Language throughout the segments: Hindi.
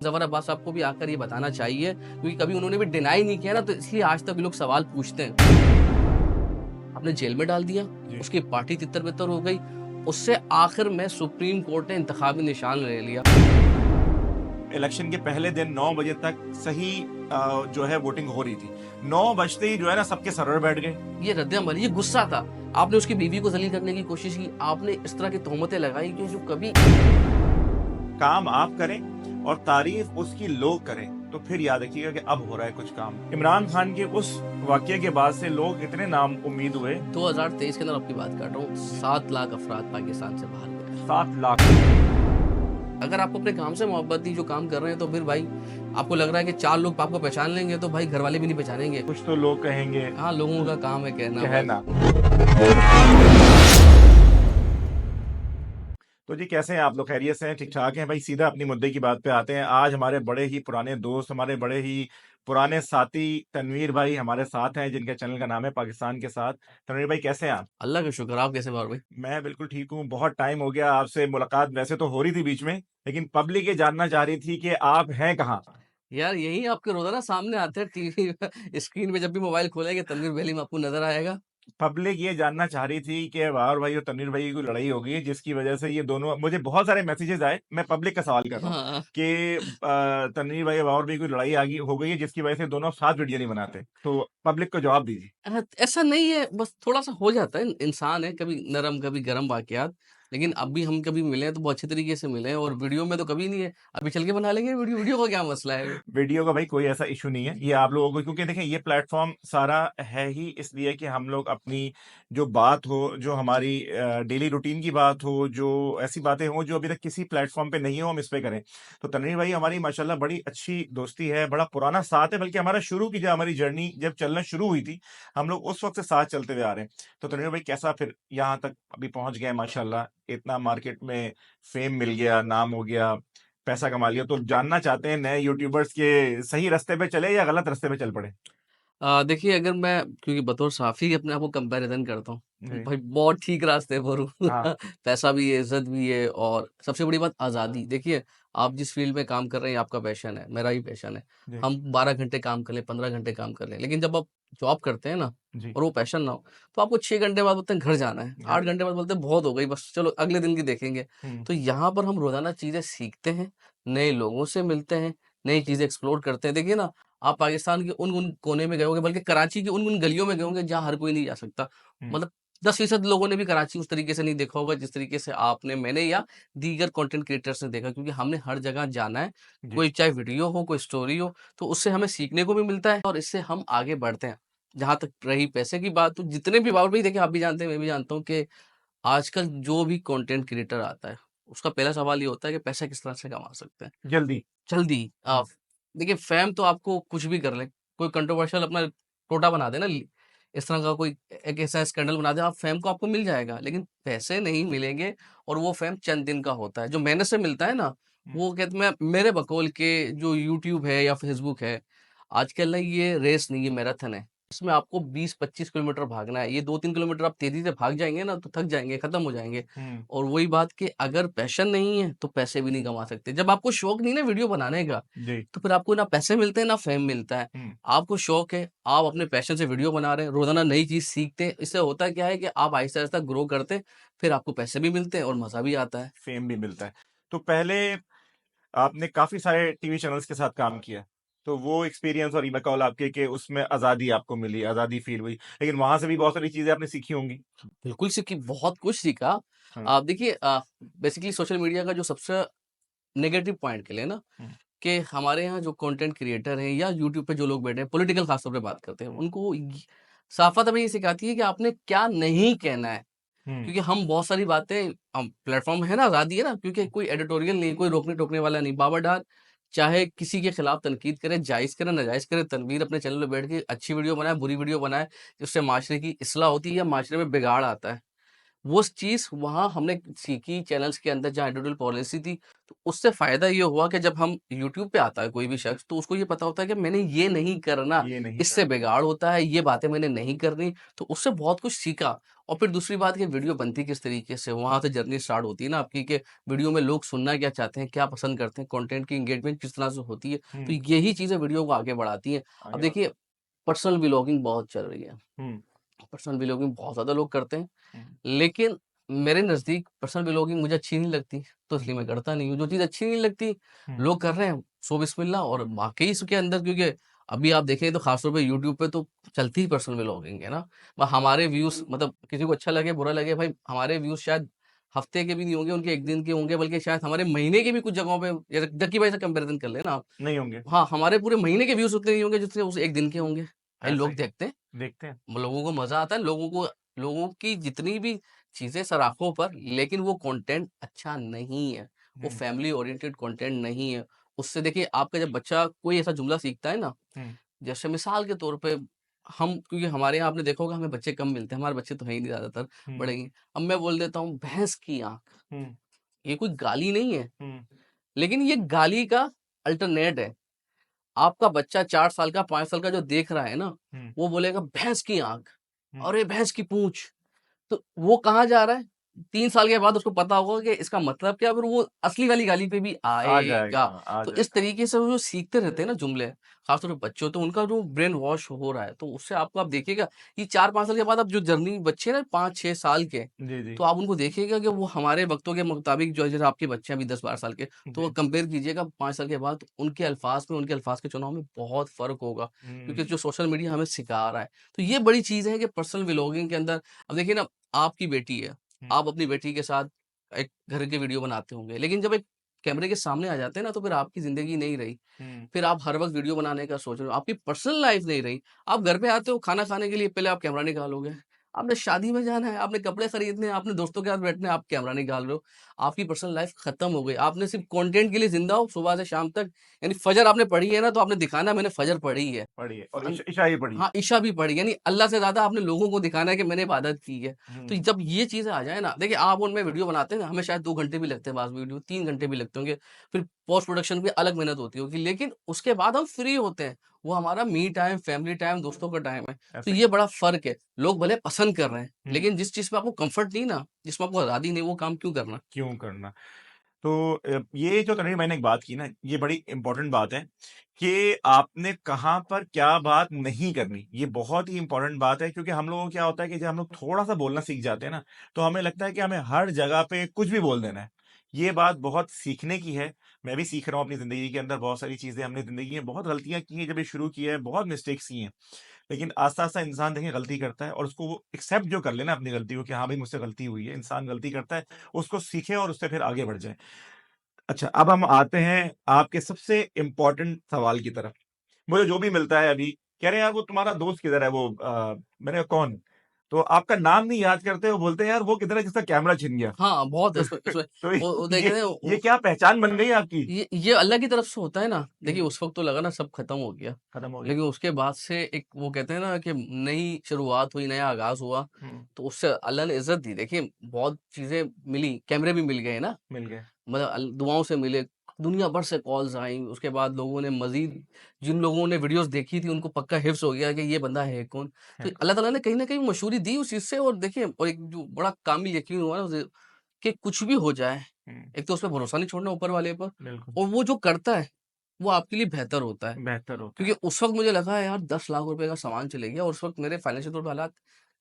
ज़फ़र अब्बास साहब को भी आकर ये बताना चाहिए, क्योंकि कभी उन्होंने भी डिनाई नहीं किया ना, तो इसलिए आज तक लोग सवाल पूछते हैं। आपने जेल में डाल दिया, जी। उसकी पार्टी तितर-बितर हो गई, उससे आखिर में सुप्रीम कोर्ट ने इंतखाबी निशान ले लिया। इलेक्शन के पहले दिन 9 बजे तक सही जो है वोटिंग हो रही थी। 9 बजते ही जो है ना सबके सर्वर बैठ गए। ये रद्द-अमल, ये गुस्सा था। आपने उसकी बीवी को ज़लील करने की कोशिश की, आपने इस तरह की तोहमतें लगाई कि जो कभी काम आप करें और तारीफ उसकी लोग करें, तो फिर याद रखिएगा कि अब हो रहा है कुछ काम। इमरान खान के उस वाकये के बाद से लोग इतने नाउम्मीद हुए। 2023 के अंदर आपकी बात कर रहा हूँ, 7 लाख अफ़राद पाकिस्तान से बाहर गए। 7 लाख। अगर आपको अपने काम से मोहब्बत थी, जो काम कर रहे हैं, तो फिर भाई आपको लग रहा है कि 4 लोग आपको पहचान लेंगे, तो भाई घरवाले भी नहीं पहचानेंगे। कुछ तो लोग कहेंगे हाँ, लोगों का काम है कहना बस। कहना। तो जी कैसे हैं आप लोग? खैरियत से हैं? ठीक-ठाक हैं? भाई सीधा अपनी मुद्दे की बात पे आते हैं। आज हमारे बड़े ही पुराने दोस्त, हमारे बड़े ही पुराने साथी तनवीर भाई हमारे साथ हैं, जिनके चैनल का नाम है पाकिस्तान के साथ। तनवीर भाई कैसे हैं आप? अल्लाह का शुक्र, आप कैसे हैं और भाई? मैं बिल्कुल ठीक हूँ। बहुत टाइम हो गया आपसे मुलाकात वैसे तो हो रही थी बीच में, लेकिन पब्लिक ये जानना चाह रही थी कि आप हैं कहाँ? यार यही आपके रोज़ाना सामने आते हैं टीवी स्क्रीन पे, जब भी मोबाइल खोलेंगे तनवीर वैली में आपको नज़र आएगा। पब्लिक ये जानना चाह रही थी कि वार भाई और तनवीर भाई की कोई लड़ाई हो गई है, जिसकी वजह से ये दोनों मुझे बहुत सारे मैसेजेस आए। मैं पब्लिक का सवाल कर रहा हूँ हाँ। कि तनवीर भाई और वार भाई की कोई लड़ाई आ गई हो गई है, जिसकी वजह से दोनों अब साथ वीडियो नहीं बनाते। तो पब्लिक को जवाब दीजिए। ऐसा नहीं है, बस थोड़ा-सा हो जाता है, इंसान है, कभी नरम, कभी गरम वाक़यात। लेकिन अब भी हम कभी मिले हैं तो बहुत अच्छे तरीके से मिले हैं, और वीडियो में तो कभी नहीं है। अभी चल के बना लेंगे वीडियो, वीडियो का क्या मसला है? वीडियो का भाई कोई ऐसा इशू नहीं है। ये आप लोगों को, क्योंकि देखिए ये प्लेटफ़ॉर्म सारा है ही इसलिए कि हम लोग अपनी जो बात हो, जो हमारी डेली रूटीन की बात हो, जो ऐसी बातें हों जो अभी तक किसी प्लेटफ़ॉर्म पे नहीं हो, हम इस पे करें। तो तनवीर भाई हमारी माशाल्लाह बड़ी अच्छी दोस्ती है, बड़ा पुराना साथ है, बल्कि हमारा शुरू की जो हमारी जर्नी जब चलना शुरू हुई थी, हम लोग उस वक़्त से साथ चलते हुए आ रहे हैं। तो तनवीर भाई कैसा फिर यहाँ तक अभी पहुँच गए माशाल्लाह, इतना मार्केट में फ़ेम मिल गया, नाम हो गया, पैसा कमा लिया, तो जानना चाहते हैं नए यूट्यूबर्स के सही रास्ते पे चले या गलत रास्ते पे चल पड़े? देखिए, अगर मैं क्योंकि बतौर साफ़ी अपने आप को कंपैरिज़न करता हूँ, तो जी। भाई बहुत ठीक रास्ते पर हूँ। हाँ। पैसा भी है, इज़्ज़त भी है, और सबसे बड़ी बात आज़ादी। देखिए, आप जिस फ़ील्ड में काम कर रहे हैं, आपका पैशन है, मेरा भी पैशन है। जी। हम 12 घंटे काम कर लें, 15 घंटे काम कर लें, लेकिन जब आप जॉब करते हैं ना, जी। और वो पैशन ना हो, तो आपको 6 घंटे बाद बोलते हैं घर जाना है, घर 8 घंटे बाद बोलते हैं बहुत हो गई, बस चलो अगले दिन की देखेंगे। हुँ। तो यहाँ पर हम रोज़ाना चीज़ें सीखते हैं, नए लोगों से मिलते हैं, नई चीज़ें एक्सप्लोर करते हैं। देखिए ना, आप पाकिस्तान के उन-उन कोने में गए होंगे, बल्कि कराची की उन-उन गलियों में गए होंगे जहाँ हर कोई नहीं जा सकता। हुँ। मतलब 10% लोगों ने भी कराची उस तरीके से नहीं देखा होगा जिस तरीके से आपने, मैंने या दीगर कंटेंट क्रिएटर्स ने देखा, क्योंकि हमने हर जगह जाना है। जी। कोई चाहे वीडियो हो, कोई स्टोरी हो, तो उससे हमें सीखने को भी मिलता है और इससे हम आगे बढ़ते हैं। जहाँ तक रही पैसे की बात, तो जितने भी बाबू भाई देखिए, आप भी जानते हैं, मैं भी जानता हूँ कि आजकल जो भी कंटेंट क्रिएटर आता है, उसका पहला सवाल ये होता है कि पैसा किस तरह से कमा सकते हैं। जल्दी। जल्दी हुँ। देखिए, फ़ेम तो आपको कुछ भी कर ले, कोई कंट्रोवर्शियल अपना टोटा बना दे ना, इस तरह का कोई एक ऐसा स्कैंडल बना दे, आप फ़ेम को आपको मिल जाएगा, लेकिन पैसे नहीं मिलेंगे, और वो फ़ेम चंद दिन का होता है। जो मेहनत से मिलता है ना, हुँ। वो कहते मैं मेरे बकौल के जो यूट्यूब है या फ़ेसबुक है, आजकल ना ये रेस नहीं, ये मैराथन है। इसमें आपको 20-25 किलोमीटर भागना है। ये 2-3 किलोमीटर आप तेज़ी से भाग जाएँगे ना, तो थक जाएँगे, खत्म हो जाएँगे। हुँ। और वही बात कि अगर पैशन नहीं है, तो पैसे भी नहीं कमा सकते। जब आपको शौक नहीं है ना वीडियो बनाने का, जी। तो फिर आपको ना पैसे मिलते हैं, ना फ़ेम मिलता है। हुँ। आपको शौक है, आप अपने पैशन से वीडियो बना रहे हैं, रोज़ाना नई चीज़ सीखते हैं। इससे होता क्या है कि आप आहिस्ता-आहिस्ता ग्रो करते हैं, फिर आपको पैसे भी मिलते हैं और मज़ा भी आता है। फ़ेम भी मिलता है। तो पहले आपने काफ़ी सारे टीवी चैनल्स के साथ काम किया। तो वो एक्सपीरियंस और रिबैक आपके कि उसमें आज़ादी आपको मिली, आज़ादी फ़ील हुई। लेकिन वहाँ से भी बहुत सारी चीज़ें आपने सीखी होंगी। बिल्कुल सीखी, बहुत कुछ सीखा। हाँ। आप देखिए, बेसिकली सोशल मीडिया का जो सबसे नेगेटिव पॉइंट के लिए ना, हुँ। कि हमारे यहाँ जो कंटेंट क्रिएटर हैं या यूट्यूब पे जो लोग बैठे हैं, पॉलिटिकल खास तौर पे बात करते हैं, हुँ। उनको साफा तब ये सिखाती है कि आपने क्या नहीं कहना है। हुँ। क्योंकि हम बहुत सारी बातें, हम प्लेटफॉर्म है ना, आज़ादी है ना, क्योंकि कोई एडिटोरियल नहीं, कोई रोकने टोकने वाला नहीं। बाबा डार चाहे किसी के खिलाफ तनकीद करे, जायज़ करे, नाजायज़ करे, तनवीर अपने चैनल पे बैठ के अच्छी वीडियो बनाए, बुरी वीडियो बनाए, जिससे माशरे की इस्लाह होती है या माशरे में बिगाड़ आता है। वो चीज़ वहाँ हमने सीखी चैनल्स के अंदर, जहाँ एडिटोरियल पॉलिसी थी, तो उससे फ़ायदा ये हुआ कि जब हम यूट्यूब पे आता है कोई भी शख़्स, तो उसको ये पता होता है कि मैंने ये नहीं करना, ये नहीं इससे करना। बिगाड़ होता है, ये बातें मैंने नहीं करनी, तो उससे बहुत कुछ सीखा। और फिर दूसरी बात कि वीडियो बनती किस तरीके से, वहाँ से जर्नी स्टार्ट होती है ना आपकी कि वीडियो में लोग सुनना क्या चाहते हैं, क्या पसंद करते हैं, कंटेंट की एंगेजमेंट किस तरह से होती है, तो हुँ, यही चीज़ें वीडियो को आगे बढ़ाती हैं। अब आगे बढ़ देखिए, पर्सनल व्लॉगिंग बहुत चल रही है, हुँ, पर्सनल व्लॉगिंग बहुत ज़्यादा लोग करते हैं। हुँ, लेकिन मेरे नज़दीक पर्सनल व्लॉगिंग मुझे अच्छी नहीं लगती, तो इसलिए मैं करता नहीं हूँ। जो चीज़ अच्छी नहीं लगती, हुँ, लोग कर रहे हैं, सो बिस्मिल्लाह। और वाक़ई इसके अंदर, क्योंकि अभी आप देखें तो ख़ासतौर पे यूट्यूब पे तो चलती ही पर्सनल व्लॉगिंग है ना। हमारे व्यूज़, मतलब किसी को अच्छा लगे, बुरा लगे, भाई हमारे व्यूज़ शायद हफ़्ते के भी नहीं होंगे, उनके 1 दिन के होंगे, बल्कि शायद हमारे महीने के भी कुछ जगहों पे, जैसे जक्की भाई से कंपैरिज़न कर लें ना आप। नहीं होंगे, हाँ, हमारे पूरे महीने के व्यूज़ उतने नहीं होंगे जितने उस 1 दिन के होंगे। भाई ऐसा लोग ही देखते हैं, देखते हैं। लोगों को मज़ा आता है, लोगों की जितनी भी चीज़ें सराखों पर, लेकिन वो कंटेंट अच्छा नहीं है, वो हुँ, फैमिली ओरिएंटेड कंटेंट नहीं है। उससे देखिए, आपका जब बच्चा कोई ऐसा जुमला सीखता है ना, हुँ, जैसे मिसाल के तौर पे, हम, क्योंकि हमारे यहाँ आपने देखा होगा हमें बच्चे कम मिलते हैं, हमारे बच्चे तो हैं ही नहीं ज़्यादातर, हुँ, बड़े ही हैं। अब मैं बोल देता हूँ भैंस की आँख, हुँ, ये कोई गाली नहीं है, हुँ, लेकिन ये गाली का अल्टरनेट है। आपका बच्चा 4 साल का, 5 साल का जो देख रहा है ना, हुँ, वो बोलेगा भैंस की आँख, हुँ, अरे भैंस की पूँछ। तो वो कहाँ जा रहा है? 3 साल के बाद उसको पता होगा कि इसका मतलब क्या है, फिर वो असली वाली गाली पे भी आ आएगा। जाएगा, आ तो इस जाएगा। तरीके से वो जो सीखते रहते हैं ना जुमले, ख़ासतौर पे बच्चों, तो उनका जो ब्रेन वॉश हो रहा है, तो उससे आपको, आप देखिएगा, ये 4-5 साल के बाद, अब जो जर्नी बच्चे ना 5-6 साल के, जी, जी, तो आप उनको देखिएगा कि वो हमारे वक़्तों के मुताबिक, जो जैसे आपके बच्चे हैं अभी 10-12 साल के, तो वो जी। कंपेयर कीजिएगा 5 साल के बाद, उनके अल्फ़ाज़ में, उनके अल्फ़ाज़ के चुनाव में बहुत फ़र्क होगा। क्योंकि हुँ, जो सोशल मीडिया हमें सिखा रहा है, तो ये बड़ी चीज़ है कि पर्सनल व्लॉगिंग के अंदर, अब देखिए ना, आपकी बेटी है, हुँ, आप अपनी बेटी के साथ एक घर के वीडियो बनाते होंगे, लेकिन जब एक कैमरे के सामने आ जाते हैं ना, तो फिर आपकी ज़िंदगी नहीं रही। हुँ, फिर आप हर वक़्त वीडियो बनाने का सोच रहे हो, आपकी पर्सनल लाइफ़ नहीं रही। आप घर पे आते हो खाना खाने के लिए, पहले आप कैमरा निकालोगे। आपने शादी में जाना है, आपने कपड़े खरीदने हैं, आपने दोस्तों के साथ बैठना है, आप कैमरा निकाल रहे हो। आपकी पर्सनल लाइफ़ खत्म हो गई। आपने सिर्फ़ कंटेंट के लिए ज़िंदा हो, सुबह से शाम तक। यानी फ़जर आपने पढ़ी है ना, तो आपने दिखाना है मैंने फ़जर पढ़ी है। पढ़िए और अन इशा भी पढ़िए। हाँ, इशा भी पढ़ी, यानी अल्लाह से ज़्यादा आपने लोगों को दिखाना है कि मैंने इबादत की है। तो हुँ, जब ये चीज़ें आ जाए ना, देखिए आप और मैं वीडियो बनाते हैं ना, हमें शायद 2 घंटे भी लगते हैं बाज़ वीडियो, 3 घंटे भी लगते होंगे, फिर पोस्ट प्रोडक्शन भी अलग मेहनत होती होगी, लेकिन उसके बाद हम फ्री होते हैं। वो हमारा मी टाइम, फैमिली टाइम, दोस्तों का टाइम है। तो ऐसा ही ये बड़ा फ़र्क है। लोग भले पसंद कर रहे हैं, हुँ, लेकिन जिस चीज़ में आपको कम्फ़र्ट नहीं ना, जिसमें आपको आज़ादी नहीं, वो काम क्यों करना? क्यों करना? तो ये जो तनवीर मैंने एक बात की ना, ये बड़ी इम्पोर्टेंट बात है कि आपने कहाँ पर क्या बात नहीं करनी। ये बहुत ही इम्पोर्टेंट बात है क्योंकि हम लोगों को क्या होता है कि जब हम लोग थोड़ा-सा बोलना सीख जाते हैं ना, तो हमें लगता है कि हमें हर जगह पे कुछ भी बोल देना है। ये बात बहुत सीखने की है। मैं भी सीख रहा हूँ अपनी ज़िंदगी के अंदर बहुत सारी चीज़ें हमने ज़िंदगी में बहुत गलतियाँ की हैं जब ये शुरू किया है, बहुत मिस्टेक्स की हैं। लेकिन आस्ता-आस्ता इंसान देखिए गलती करता है और उसको वो एक्सेप्ट जो कर ले ना अपनी गलती को कि हाँ, भाई मुझसे गलती हुई है। इंसान गलती करता है, उसको सीखे और उससे फिर आगे बढ़ जाए। अच्छा, अब हम आते हैं आपके सबसे इम्पोर्टेंट सवाल की तरफ। मुझे जो भी मिलता है अभी, कह रहे हैं यार वो तुम्हारा दोस्त किधर है वो मैंने कहा कौन? तो आपका नाम नहीं याद करते, वो बोलते हैं यार वो किधर है जिसका कैमरा छिन गया। हाँ, बहुत है तो इसमें इसमें तो वो देखे थे ये क्या पहचान बन गई आपकी? ये अल्लाह की तरफ से होता है ना। देखिए, हुँ, उस वक़्त तो लगा ना सब खत्म हो गया। खत्म हो गया। लेकिन उसके बाद से एक वो कहते हैं ना कि नई शुरुआत हुई, नया आगाज़ हुआ, हुँ, तो उससे अल्लाह ने इज़्ज़त दी। देखिए, बहुत चीज़ें मिली, कैमरे भी मिल गए ना, मिल गए। मतलब दुआओं से मिले, दुनिया भर से कॉल्स आईं, उसके बाद लोगों ने मज़ीद, जिन लोगों ने वीडियोज़ देखी थी, उनको पक्का हिफ़्ज़ हो गया कि ये बंदा है कौन? है तो क अल्लाह ताला ने कहीं न कहीं मशहूरी दी उस चीज़ से। और देखिए, और एक जो बड़ा कामिल यकीन हुआ ना उसे, कि कुछ भी हो जाए, हुँ, एक तो उस पे भरोसा नहीं छोड़ना ऊपर वाले पर, बिल्कुल, और वो जो करता है, वो आपके लिए बेहतर होता है। बेहतर होता क्योंकि है। उस वक़्त मुझे लगा यार 10 लाख रुपए का सामान चले गया, और उस वक़्त मेरे फाइनेंशियल तौर पे हालात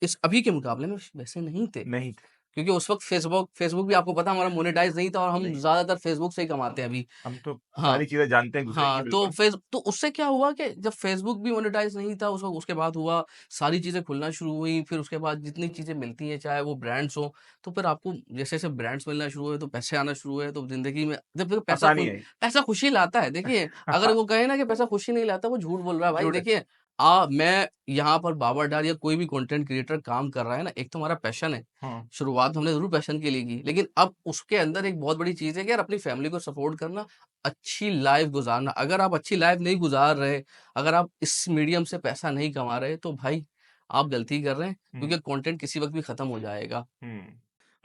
इस अभी के मुकाबले में वैसे नहीं थे। नहीं थे, क्योंकि उस वक़्त फ़ेसबुक भी आपको पता है हमारा मोनेटाइज़ नहीं था, और हम नहीं, ज़्यादातर फ़ेसबुक से ही कमाते हैं अभी। हम तो हाँ। सारी चीज़ें जानते हैं एक-दूसरे की हाँ, बिल्कुल। तो उससे क्या हुआ कि जब फ़ेसबुक भी मोनेटाइज़ नहीं था उस वक़्त, उसके बाद हुआ, सारी चीज़ें खुलना शुरू हुई, फिर उसके बाद जितनी चीज़ें मिलती हैं, चाहे वो ब्रांड्स हों, तो फिर आपको जैसे-जैसे ब्रांड्स मिलना शुरू हुए, तो पैसे आना शुरू हुए, तो ज़िंदगी में जब देखो आसानी आई। पैसा खुशी लाता है। देखिए, अगर वो कहे ना कि पैसा खुशी नहीं लाता, वो झूठ बोल रहा है भाई। झूठ है। देखिए, मैं यहाँ पर बाबर डार या कोई भी कंटेंट क्रिएटर काम कर रहा है ना, एक तो हमारा पैशन है। हाँ, शुरुआत हमने ज़रूर पैशन के लिए की, लेकिन अब उसके अंदर एक बहुत बड़ी चीज़ है कि यार अपनी फैमिली को सपोर्ट करना, अच्छी लाइफ़ गुज़ारना। अगर आप अच्छी लाइफ़ नहीं गुज़ार रहे, अगर आप इस मीडियम से पैसा नहीं कमा रहे, तो भाई आप गलती कर रहे हैं, हुँ, क्योंकि कंटेंट किसी वक़्त भी खत्म हो जाएगा। हुँ।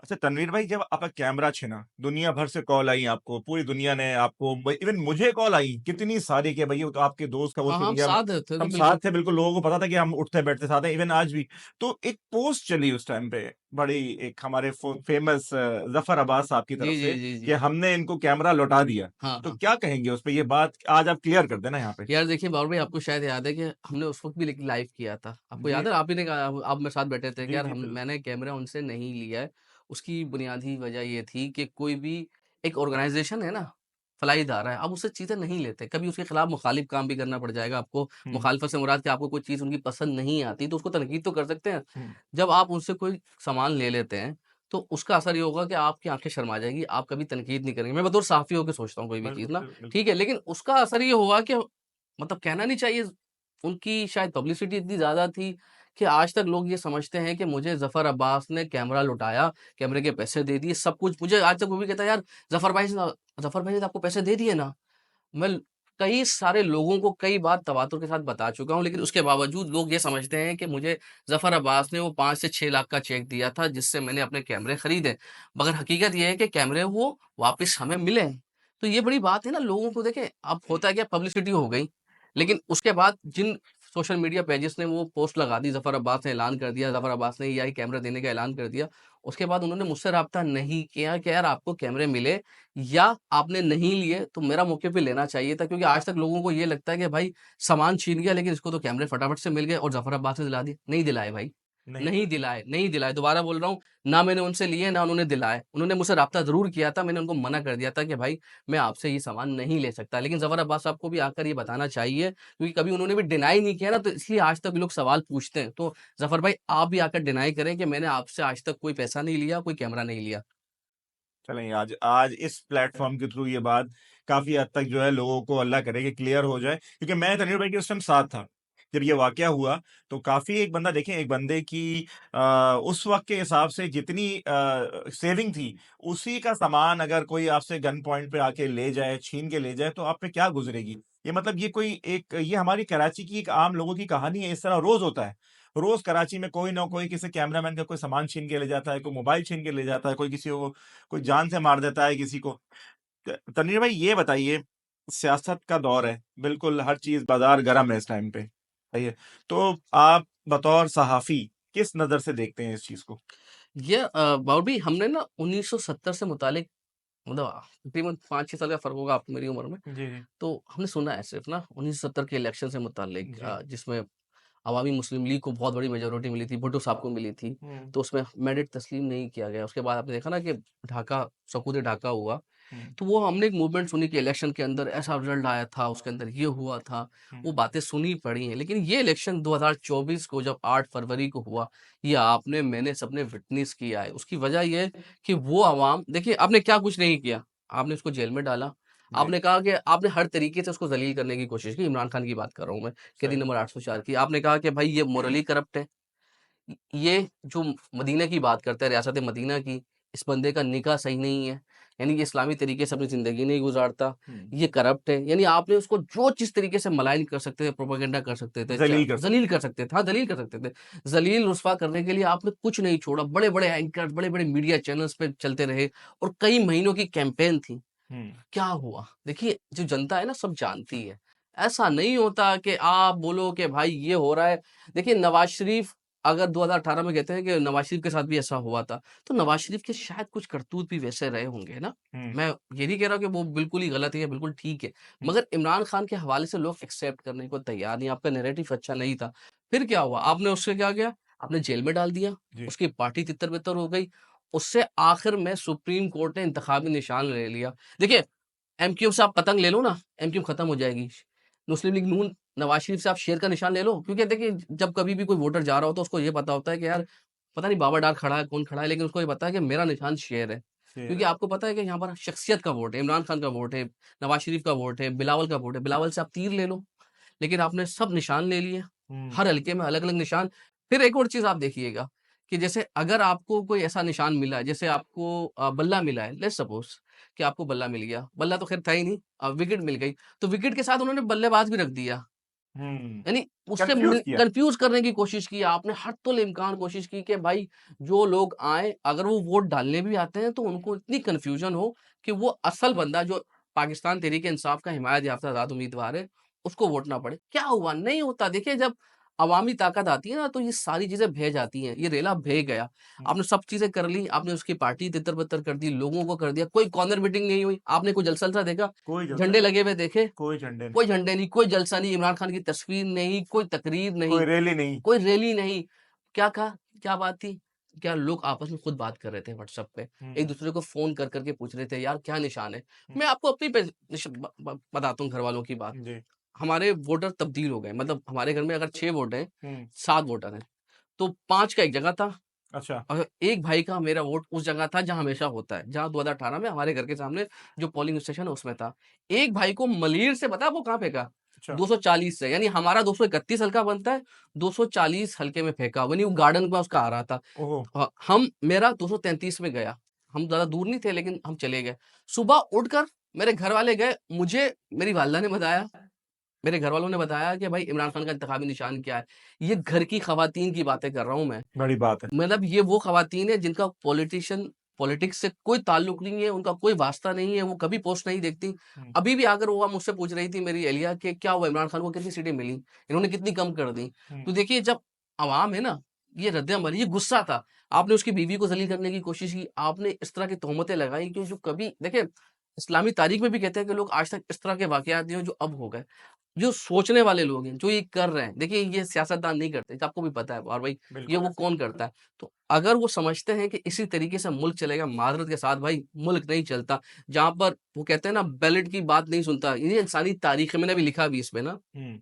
अच्छा तनवीर भाई, जब आपका कैमरा छिना, दुनिया भर से कॉल आई आपको, पूरी दुनिया ने आपको, इवन मुझे कॉल आई कितनी सारी, कि भाई वो तो आपके दोस्त का वो हाँ, छीन हम गया। साथ थे तो हम साथ बिल्कुल। थे बिल्कुल, लोगों को पता था कि हम उठते बैठते साथ हैं, इवन आज भी। तो एक पोस्ट चली उस टाइम पे, बड़ी, एक हमारे फेमस जफर अब्बास साहब की जी, तरफ जी, से, जी, कि जी। हमने इनको कैमरा लौटा दिया। हाँ, तो हाँ। क्या कहेंगे उस पे, ये बात आज आप क्लियर कर देना यहाँ पे। यार देखिए बाबर भाई, आपको शायद याद है कि हमने उस वक़्त भी लेकिन लाइव किया था। आपको जी याद है? आप ही ने कहा, आप मेरे साथ बैठे थे कि जी यार जी हम बिल्कुल। मैंने कैमरा उनसे नहीं लिया है। उसकी बुनियादी वजह ये थी कि कोई भी एक ऑर्गनाइज़ेशन है ना, फलाहीदार है, आप उससे चीज़ें नहीं लेते। कभी उसके खिलाफ मुखालिफ काम भी करना पड़ जाएगा आपको। हम्म मुखालफत से मुराद कि आपको कोई चीज़ उनकी पसंद नहीं आती, तो उसको तनकीद तो कर सकते हैं। हम्म, जब आप उनसे कोई सामान ले लेते हैं, तो उसका असर ये होगा कि आपकी आँखें शर्मा जाएँगी, आप कभी तनकीद नहीं करेंगे। मैं बतौर सहाफ़ी होके सोचता हूँ कोई भी चीज़ बिल्कुल ना, बिल्कुल। ठीक है? लेकिन उसका असर ये होगा कि मतलब कहना नहीं चाहिए, उनकी शायद पब्लिसिटी इतनी ज़्यादा थी कि आज तक लोग ये समझते हैं कि मुझे ज़फ़र अब्बास ने कैमरा लुटाया, कैमरे के पैसे दे दिए, सब कुछ मुझे आज तक वो भी कहता है, यार ज़फ़र भाई ने तो आपको पैसे दे दिए ना। मैं कई सारे लोगों को कई बार तवातुर के साथ बता चुका हूँ, लेकिन उसके बावजूद लोग ये समझते हैं कि मुझे ज़फ़र अब्बास ने वो 5 से 6 लाख का चेक दिया था, जिससे मैंने अपने कैमरे खरीदे। मगर हकीकत ये है कि कैमरे वो वापस हमें मिले हैं। तो ये बड़ी बात है ना, लोगों को देखें, अब होता है क्या, पब्लिसिटी हो गई, लेकिन उसके बाद जिन सोशल मीडिया पेजेस ने वो पोस्ट लगा दी, ज़फ़र अब्बास ने ऐलान कर दिया, ज़फ़र अब्बास ने एआई कैमरा देने का ऐलान कर दिया। उसके बाद उन्होंने मुझसे राब्ता नहीं किया कि यार आपको कैमरे मिले या आपने नहीं लिए, तो मेरा मौके पे लेना चाहिए था, क्योंकि आज तक लोगों को ये लगता है कि भाई सामान छीन गया, लेकिन इसको तो कैमरे फटाफट से मिल गए और ज़फ़र अब्बास ने दिला दिए। नहीं दिलाए भाई, नहीं नहीं दिलाए, नहीं दिलाए। दोबारा बोल रहा हूँ, ना मैंने उनसे लिए, ना उन्होंने दिलाए। उन्होंने मुझसे राब्ता ज़रूर किया था, मैंने उनको मना कर दिया था कि भाई मैं आपसे ये सामान नहीं ले सकता। लेकिन ज़फ़र अब्बास साहब को भी आकर ये बताना चाहिए, क्योंकि कभी उन्होंने भी डिनाई नहीं किया ना, तो इसलिए आज तक लोग सवाल पूछते हैं। तो ज़फ़र भाई, आप भी आकर डिनाई करें कि मैंने आपसे आज तक कोई पैसा नहीं लिया, कोई कैमरा नहीं लिया। चलें, आज आज इस प्लेटफ़ॉर्म के थ्रू ये बात काफ़ी हद तक जो है लोगों को, अल्लाह करे कि क्लियर हो जाए। क्योंकि मैं तनवीर भाई के उस टाइम साथ था। जब ये वाक़या हुआ, तो काफ़ी, एक बंदा देखें, एक बंदे की उस वक़्त के हिसाब से जितनी सेविंग थी, उसी का सामान अगर कोई आपसे गन पॉइंट पे आके ले जाए, छीन के ले जाए, तो आप पे क्या गुज़रेगी? ये मतलब, ये कोई एक, ये हमारी कराची की एक आम लोगों की कहानी है, इस तरह रोज़ होता है। रोज़ कराची में कोई ना कोई किसी कैमरामैन का कोई सामान छीन के ले जाता है, कोई मोबाइल छीन के ले जाता है, कोई किसी को, कोई जान से मार देता है किसी को। तनवीर भाई ये बताइए, सियासत का दौर है, बिल्कुल हर चीज़, बाज़ार गरम है इस टाइम पे, सही है? तो आप बतौर सहाफ़ी किस नज़र से देखते हैं इस चीज़ को? ये बाउल भाई, हमने ना 1970 से मुतालिक, मतलब तकरीबन 5-6 साल का फ़र्क होगा आपको मेरी उम्र में। जी, जी। तो हमने सुना है सिर्फ़ ना 1970 के इलेक्शन से मुतालिक, जी। जिसमें अवामी मुस्लिम लीग को बहुत बड़ी मेजॉरिटी मिली थी, भुट्टो साहब को मिली थी, हुँ, तो उसमें मैंडेट तस्लीम नहीं किया गया। उसके बाद आपने देखा ना कि ढाका, सकूत ढाका हुआ, हुँ, तो वो हमने एक मूवमेंट सुनी कि इलेक्शन के अंदर ऐसा रिजल्ट आया था, उसके अंदर ये हुआ था, हुँ। वो बातें सुनी पड़ी हैं। लेकिन ये इलेक्शन 2024 को जब 8 फरवरी को हुआ, ये आपने, मैंने, सबने विटनेस किया है। उसकी वजह ये है कि वो अवाम, देखिए आपने क्या कुछ नहीं किया, आपने उसको जेल में डाला, जी, आपने कहा कि आपने हर तरीके से उसको ज़लील करने की कोशिश की। इमरान खान की बात कर रहा हूँ मैं, कैदी सही। नंबर 804 की। आपने कहा कि भाई ये मोरली करप्ट है। ये जो मदीना की बात करता है, रियासत मदीना की, इस बंदे का निकाह सही नहीं है, यानी कि इस्लामी तरीके से अपनी ज़िंदगी नहीं गुज़ारता, हुँ, ये करप्ट है। यानी आपने उसको जो जिस तरीके से मलाइन कर सकते थे, प्रोपेगेंडा कर सकते थे, च ज़लील कर ज़लील सकते कर सकते थे, हाँ, ज़लील कर सकते थे। ज़लील रुस्वा करने के लिए आपने कुछ नहीं छोड़ा, बड़े-बड़े एंकर, बड़े-बड़े मीडिया चैनल्स पे चलते रहे और कई महीनों की कैंपेन थी। हुँ, क्या हुआ? देखिए, जो जनता है ना, सब जानती है। ऐसा नहीं होता कि आप बोलो कि भाई ये हो रहा है। देखिए, नवाज़ शरीफ अगर 2018 में कहते हैं कि नवाज़ शरीफ के साथ भी ऐसा हुआ था, तो नवाज़ शरीफ के शायद कुछ करतूत भी वैसे रहे होंगे ना। हुँ, मैं ये नहीं कह रहा हूँ कि वो बिल्कुल ही गलत है या बिल्कुल ठीक है। हुँ, मगर इमरान खान के हवाले से लोग एक्सेप्ट करने को तैयार नहीं, आपका नैरेटिव अच्छा नहीं था। फिर क्या हुआ? आपने उससे क्या किया? आपने जेल में डाल दिया, जी, उसकी पार्टी तितर-बितर हो गई। उससे आखिर में सुप्रीम कोर्ट ने इंतखाबी निशान ले लिया। देखिए, एमक्यू से आप पतंग ले लो ना, एमक्यू खत्म हो जाएगी। मुस्लिम लीग नून, नवाज़ शरीफ से आप शेर का निशान ले लो, क्योंकि देखिए जब कभी भी कोई वोटर जा रहा होता है, उसको ये पता होता है कि यार पता नहीं बाबा डार खड़ा है, कौन खड़ा है, लेकिन उसको ये पता है कि मेरा निशान शेर है। शेर क्योंकि है। आपको पता है कि यहाँ पर शख्सियत का वोट है, इमरान खान का वोट है, नवाज़ शरीफ का वोट है, बिलावल का वोट है। बिलावल से आप तीर ले लो, लेकिन आपने सब निशान ले लिए, हुँ, हर हलके में अलग-अलग निशान। फिर एक और चीज़ आप देखिएगा कि जैसे अगर आपको कोई ऐसा निशान मिला है, जैसे आपको बल्ला मिला है, लेट्स सपोज़ कि आपको बल्ला मिल गया। बल्ला तो ख़ैर था ही नहीं, विकेट मिल गई, तो विकेट के साथ उन्होंने बल्लेबाज भी रख दिया। यानी उससे कंफ्यूज किया। कंफ्यूज करने की कोशिश की आपने, हर तुल इम्कान कोशिश की कि भाई जो लोग आए, अगर वो वोट डालने भी आते हैं तो उनको इतनी कंफ्यूजन हो कि वो असल बंदा जो पाकिस्तान तहरीक इंसाफ का हिमायत याफ्ता आजाद उम्मीदवार है, उसको वोट ना पड़े। क्या हुआ? नहीं होता। देखिए, जब अवामी ताकत आती है ना, तो ये सारी चीजें भे जाती हैं। ये रेला भे गया। आपने सब चीजें कर ली, आपने उसकी पार्टी तितर बितर कर दी, लोगों को कर दिया, कोई कॉर्नर मीटिंग नहीं हुई, आपने कोई जलसा वलसा देखा? कोई जलसा झंडे नहीं, लगे हुए देखे? कोई झंडे नहीं, कोई झंडे नहीं, कोई जलसा नहीं, इमरान खान की तस्वीर नहीं, कोई तकरीर कोई नहीं, रैली नहीं। कोई रैली नहीं। क्या कहा? क्या बात थी? क्या लोग आपस में खुद बात कर रहे थे व्हाट्सएप पे, एक दूसरे को फोन कर करके पूछ रहे थे, यार क्या निशान है? मैं आपको अपनी बताता हूँ घर वालों की बात। जी। हमारे वोटर तब्दील हो गए, मतलब हमारे घर में अगर 6 वोट हैं, हम्म। 7 वोटर हैं, तो 5 का एक जगह था, अच्छा। और एक भाई का मेरा वोट उस जगह था जहाँ हमेशा होता है, जहाँ 2018 में हमारे घर के सामने जो पोलिंग स्टेशन है उसमें था। एक भाई को मलीर से, पता है वो कहाँ फेंका? अच्छा। 240 से, यानी हमारा 231 हल्का बनता है, 240 हल्के में फेंका, यानी वो गार्डन में उसका आ रहा था। ओहो। हम मेरा 233 में गया। हम ज़्यादा दूर नहीं थे, लेकिन हम चले गए। सुबह उठकर मेरे घर वाले गए, मुझे मेरी वालिदा ने बताया, मेरे घर वालों ने बताया कि भाई इमरान खान का इंतखाबी निशान क्या है। ये घर की खवातीन की बातें कर रहा हूँ मैं। बड़ी बात है। मतलब ये वो खवातीन है जिनका पॉलिटिक्स से कोई ताल्लुक नहीं है, उनका कोई वास्ता नहीं है, वो कभी पोस्ट नहीं देखती। हम्म। अभी भी आकर वो मुझसे पूछ रही थी मेरी एलिया कि क्या हुआ, इमरान खान को कितनी सीटें मिली, इन्होंने कितनी कम कर दी। हम्म। तो देखिए, जब अवाम है ना, ये रद्द-अमल, ये गुस्सा था। आपने उसकी बीवी को ज़लील करने की कोशिश की, आपने इस तरह की तोहमतें लगाई कि जो कभी देखिए, इस्लामी तारीख में भी कहते हैं कि लोग आज तक इस तरह के वाक़यात नहीं हुए जो अब हो गए। जो सोचने वाले लोग हैं, जो ये कर रहे हैं, देखिए ये सियासतदान नहीं करते, आपको भी पता है, और भाई ये बिल्कुल। वो कौन करता है। तो अगर वो समझते हैं कि इसी तरीके से मुल्क चलेगा, माज़रत के साथ भाई मुल्क नहीं चलता। जहाँ पर वो कहते हैं ना, बैलेट की बात नहीं सुनता, ये इंसानी तारीख है, मैंने अभी लिखा भी इसमें ना, हम्म।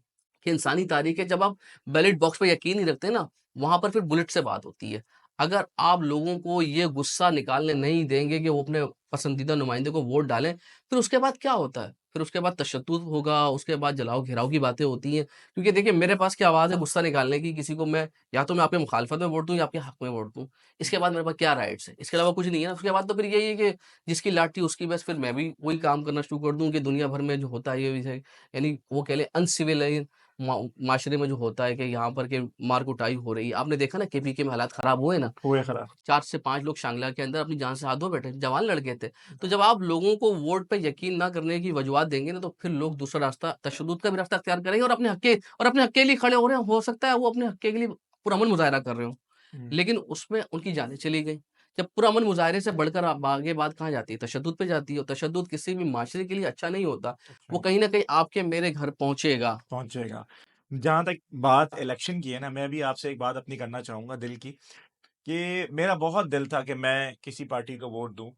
कि इंसानी तारीख है, जब आप बैलेट बॉक्स पे यकीन नहीं रखते ना, वहाँ पर फिर बुलेट से बात होती है। अगर आप लोगों को ये गुस्सा निकालने नहीं देंगे कि वो अपने पसंदीदा नुमाइंदे को वोट डालें, फिर उसके बाद क्या होता है? फिर उसके बाद तशद्दुद होगा, उसके बाद जलाओ-घिराओ की बातें होती हैं। क्योंकि देखिए, मेरे पास क्या आवाज़ है गुस्सा निकालने की, किसी को मैं या तो मैं आपके मुखालफत में वोट दूँ या आपके हक में वोट दूँ। इसके बाद मेरे पास क्या राइट्स है? इसके अलावा कुछ नहीं है ना। उसके बाद तो फिर यही है कि जिसकी लाठी उसकी बस, फिर मैं भी वही काम करना शुरू कर दूँ कि दुनिया भर में जो होता है, ये यानी वो कह लें अनसिविलाइज़ माशरे में जो होता है कि यहाँ पर के मार-कुटाई हो रही है। आपने देखा ना, केपीके में हालात खराब हुए ना, हुए खराब। 4 से 5 लोग शांगला के अंदर अपनी जान से हाथ धो बैठे, जवान लड़के थे। तो जब आप लोगों को वोट पे यकीन ना करने की वजूहत देंगे ना, तो फिर लोग दूसरा रास्ता, तशद्दुद का भी रास्ता अख्तियार करेंगे, और अपने हक के लिए खड़े हो रहे हैं। हो सकता है वो अपने हक के लिए पुरअमन मुज़ाहिरा कर रहे हों, हम्म। लेकिन उसमें उनकी जानें चली गई। जब पुरअमन मुज़ाहिरे से बढ़कर आप आगे बात कहाँ जाती है? तशद्दुद पे जाती है, और तशद्दुद किसी भी माशरे के लिए अच्छा नहीं होता। अच्छा। वो कहीं न कहीं आपके मेरे घर पहुँचेगा। पहुंचेगा। जहां तक बात इलेक्शन की है ना, मैं भी आपसे एक बात अपनी करना चाहूंगा दिल की, कि मेरा बहुत दिल था कि मैं किसी पार्टी को वोट दूं,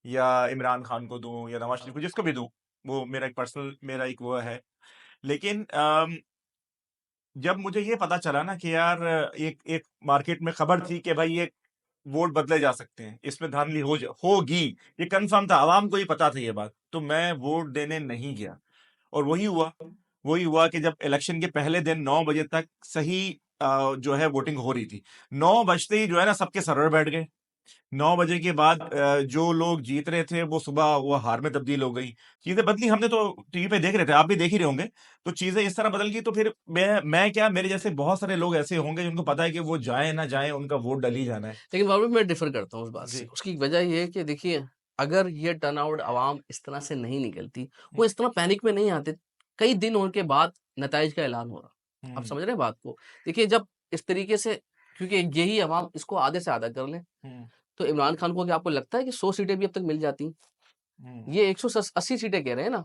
या इमरान खान को दूं, या नवाज शरीफ को, जिसको भी दूं। वो मेरा एक पर्सनल, मेरा एक वो है। लेकिन जब मुझे ये पता चला ना कि यार, एक एक मार्केट में खबर थी कि भाई ये वोट बदले जा सकते हैं, इसमें धांधली होगी, ये कंफर्म था, आवाम को ही पता था ये बात, तो मैं वोट देने नहीं गया। और वही हुआ कि जब इलेक्शन के पहले दिन 9 बजे तक सही जो है वोटिंग हो रही थी, 9 बजते ही जो है ना सबके सरवर बैठ गए। 9 बजे के बाद जो लोग जीत रहे थे वो सुबह वो हार में तब्दील हो गई। चीज़ें बदली, हमने तो टीवी पे देख रहे थे, आप भी देख ही रहे होंगे। तो चीज़ें इस तरह बदल गई, तो फिर मैं क्या, मेरे जैसे बहुत सारे लोग ऐसे होंगे जिनको पता है कि वो जाएँ ना जाएँ, उनका वोट डल ही जाना है। लेकिन वहाँ पे मैं डिफ़र करता हूँ उस बात से। जी। उसकी वजह ये है कि देखिए, अगर ये टर्नआउट अवाम इस तरह से नहीं निकलती, हुँ, वो इस तरह पैनिक में नहीं आते, कई दिन उनके बाद नताइज का ऐलान हो रहा। आप हुँ, समझ रहे हैं बात को? देखिए, जब इस तरीके से, क्योंकि यही अवाम इसको आधे से आधा कर लें, हुँ, तो इमरान खान को क्या आपको लगता है कि 100 सीटें भी अब तक मिल जाती? हुँ, ये 180 सीटें कह रहे हैं ना,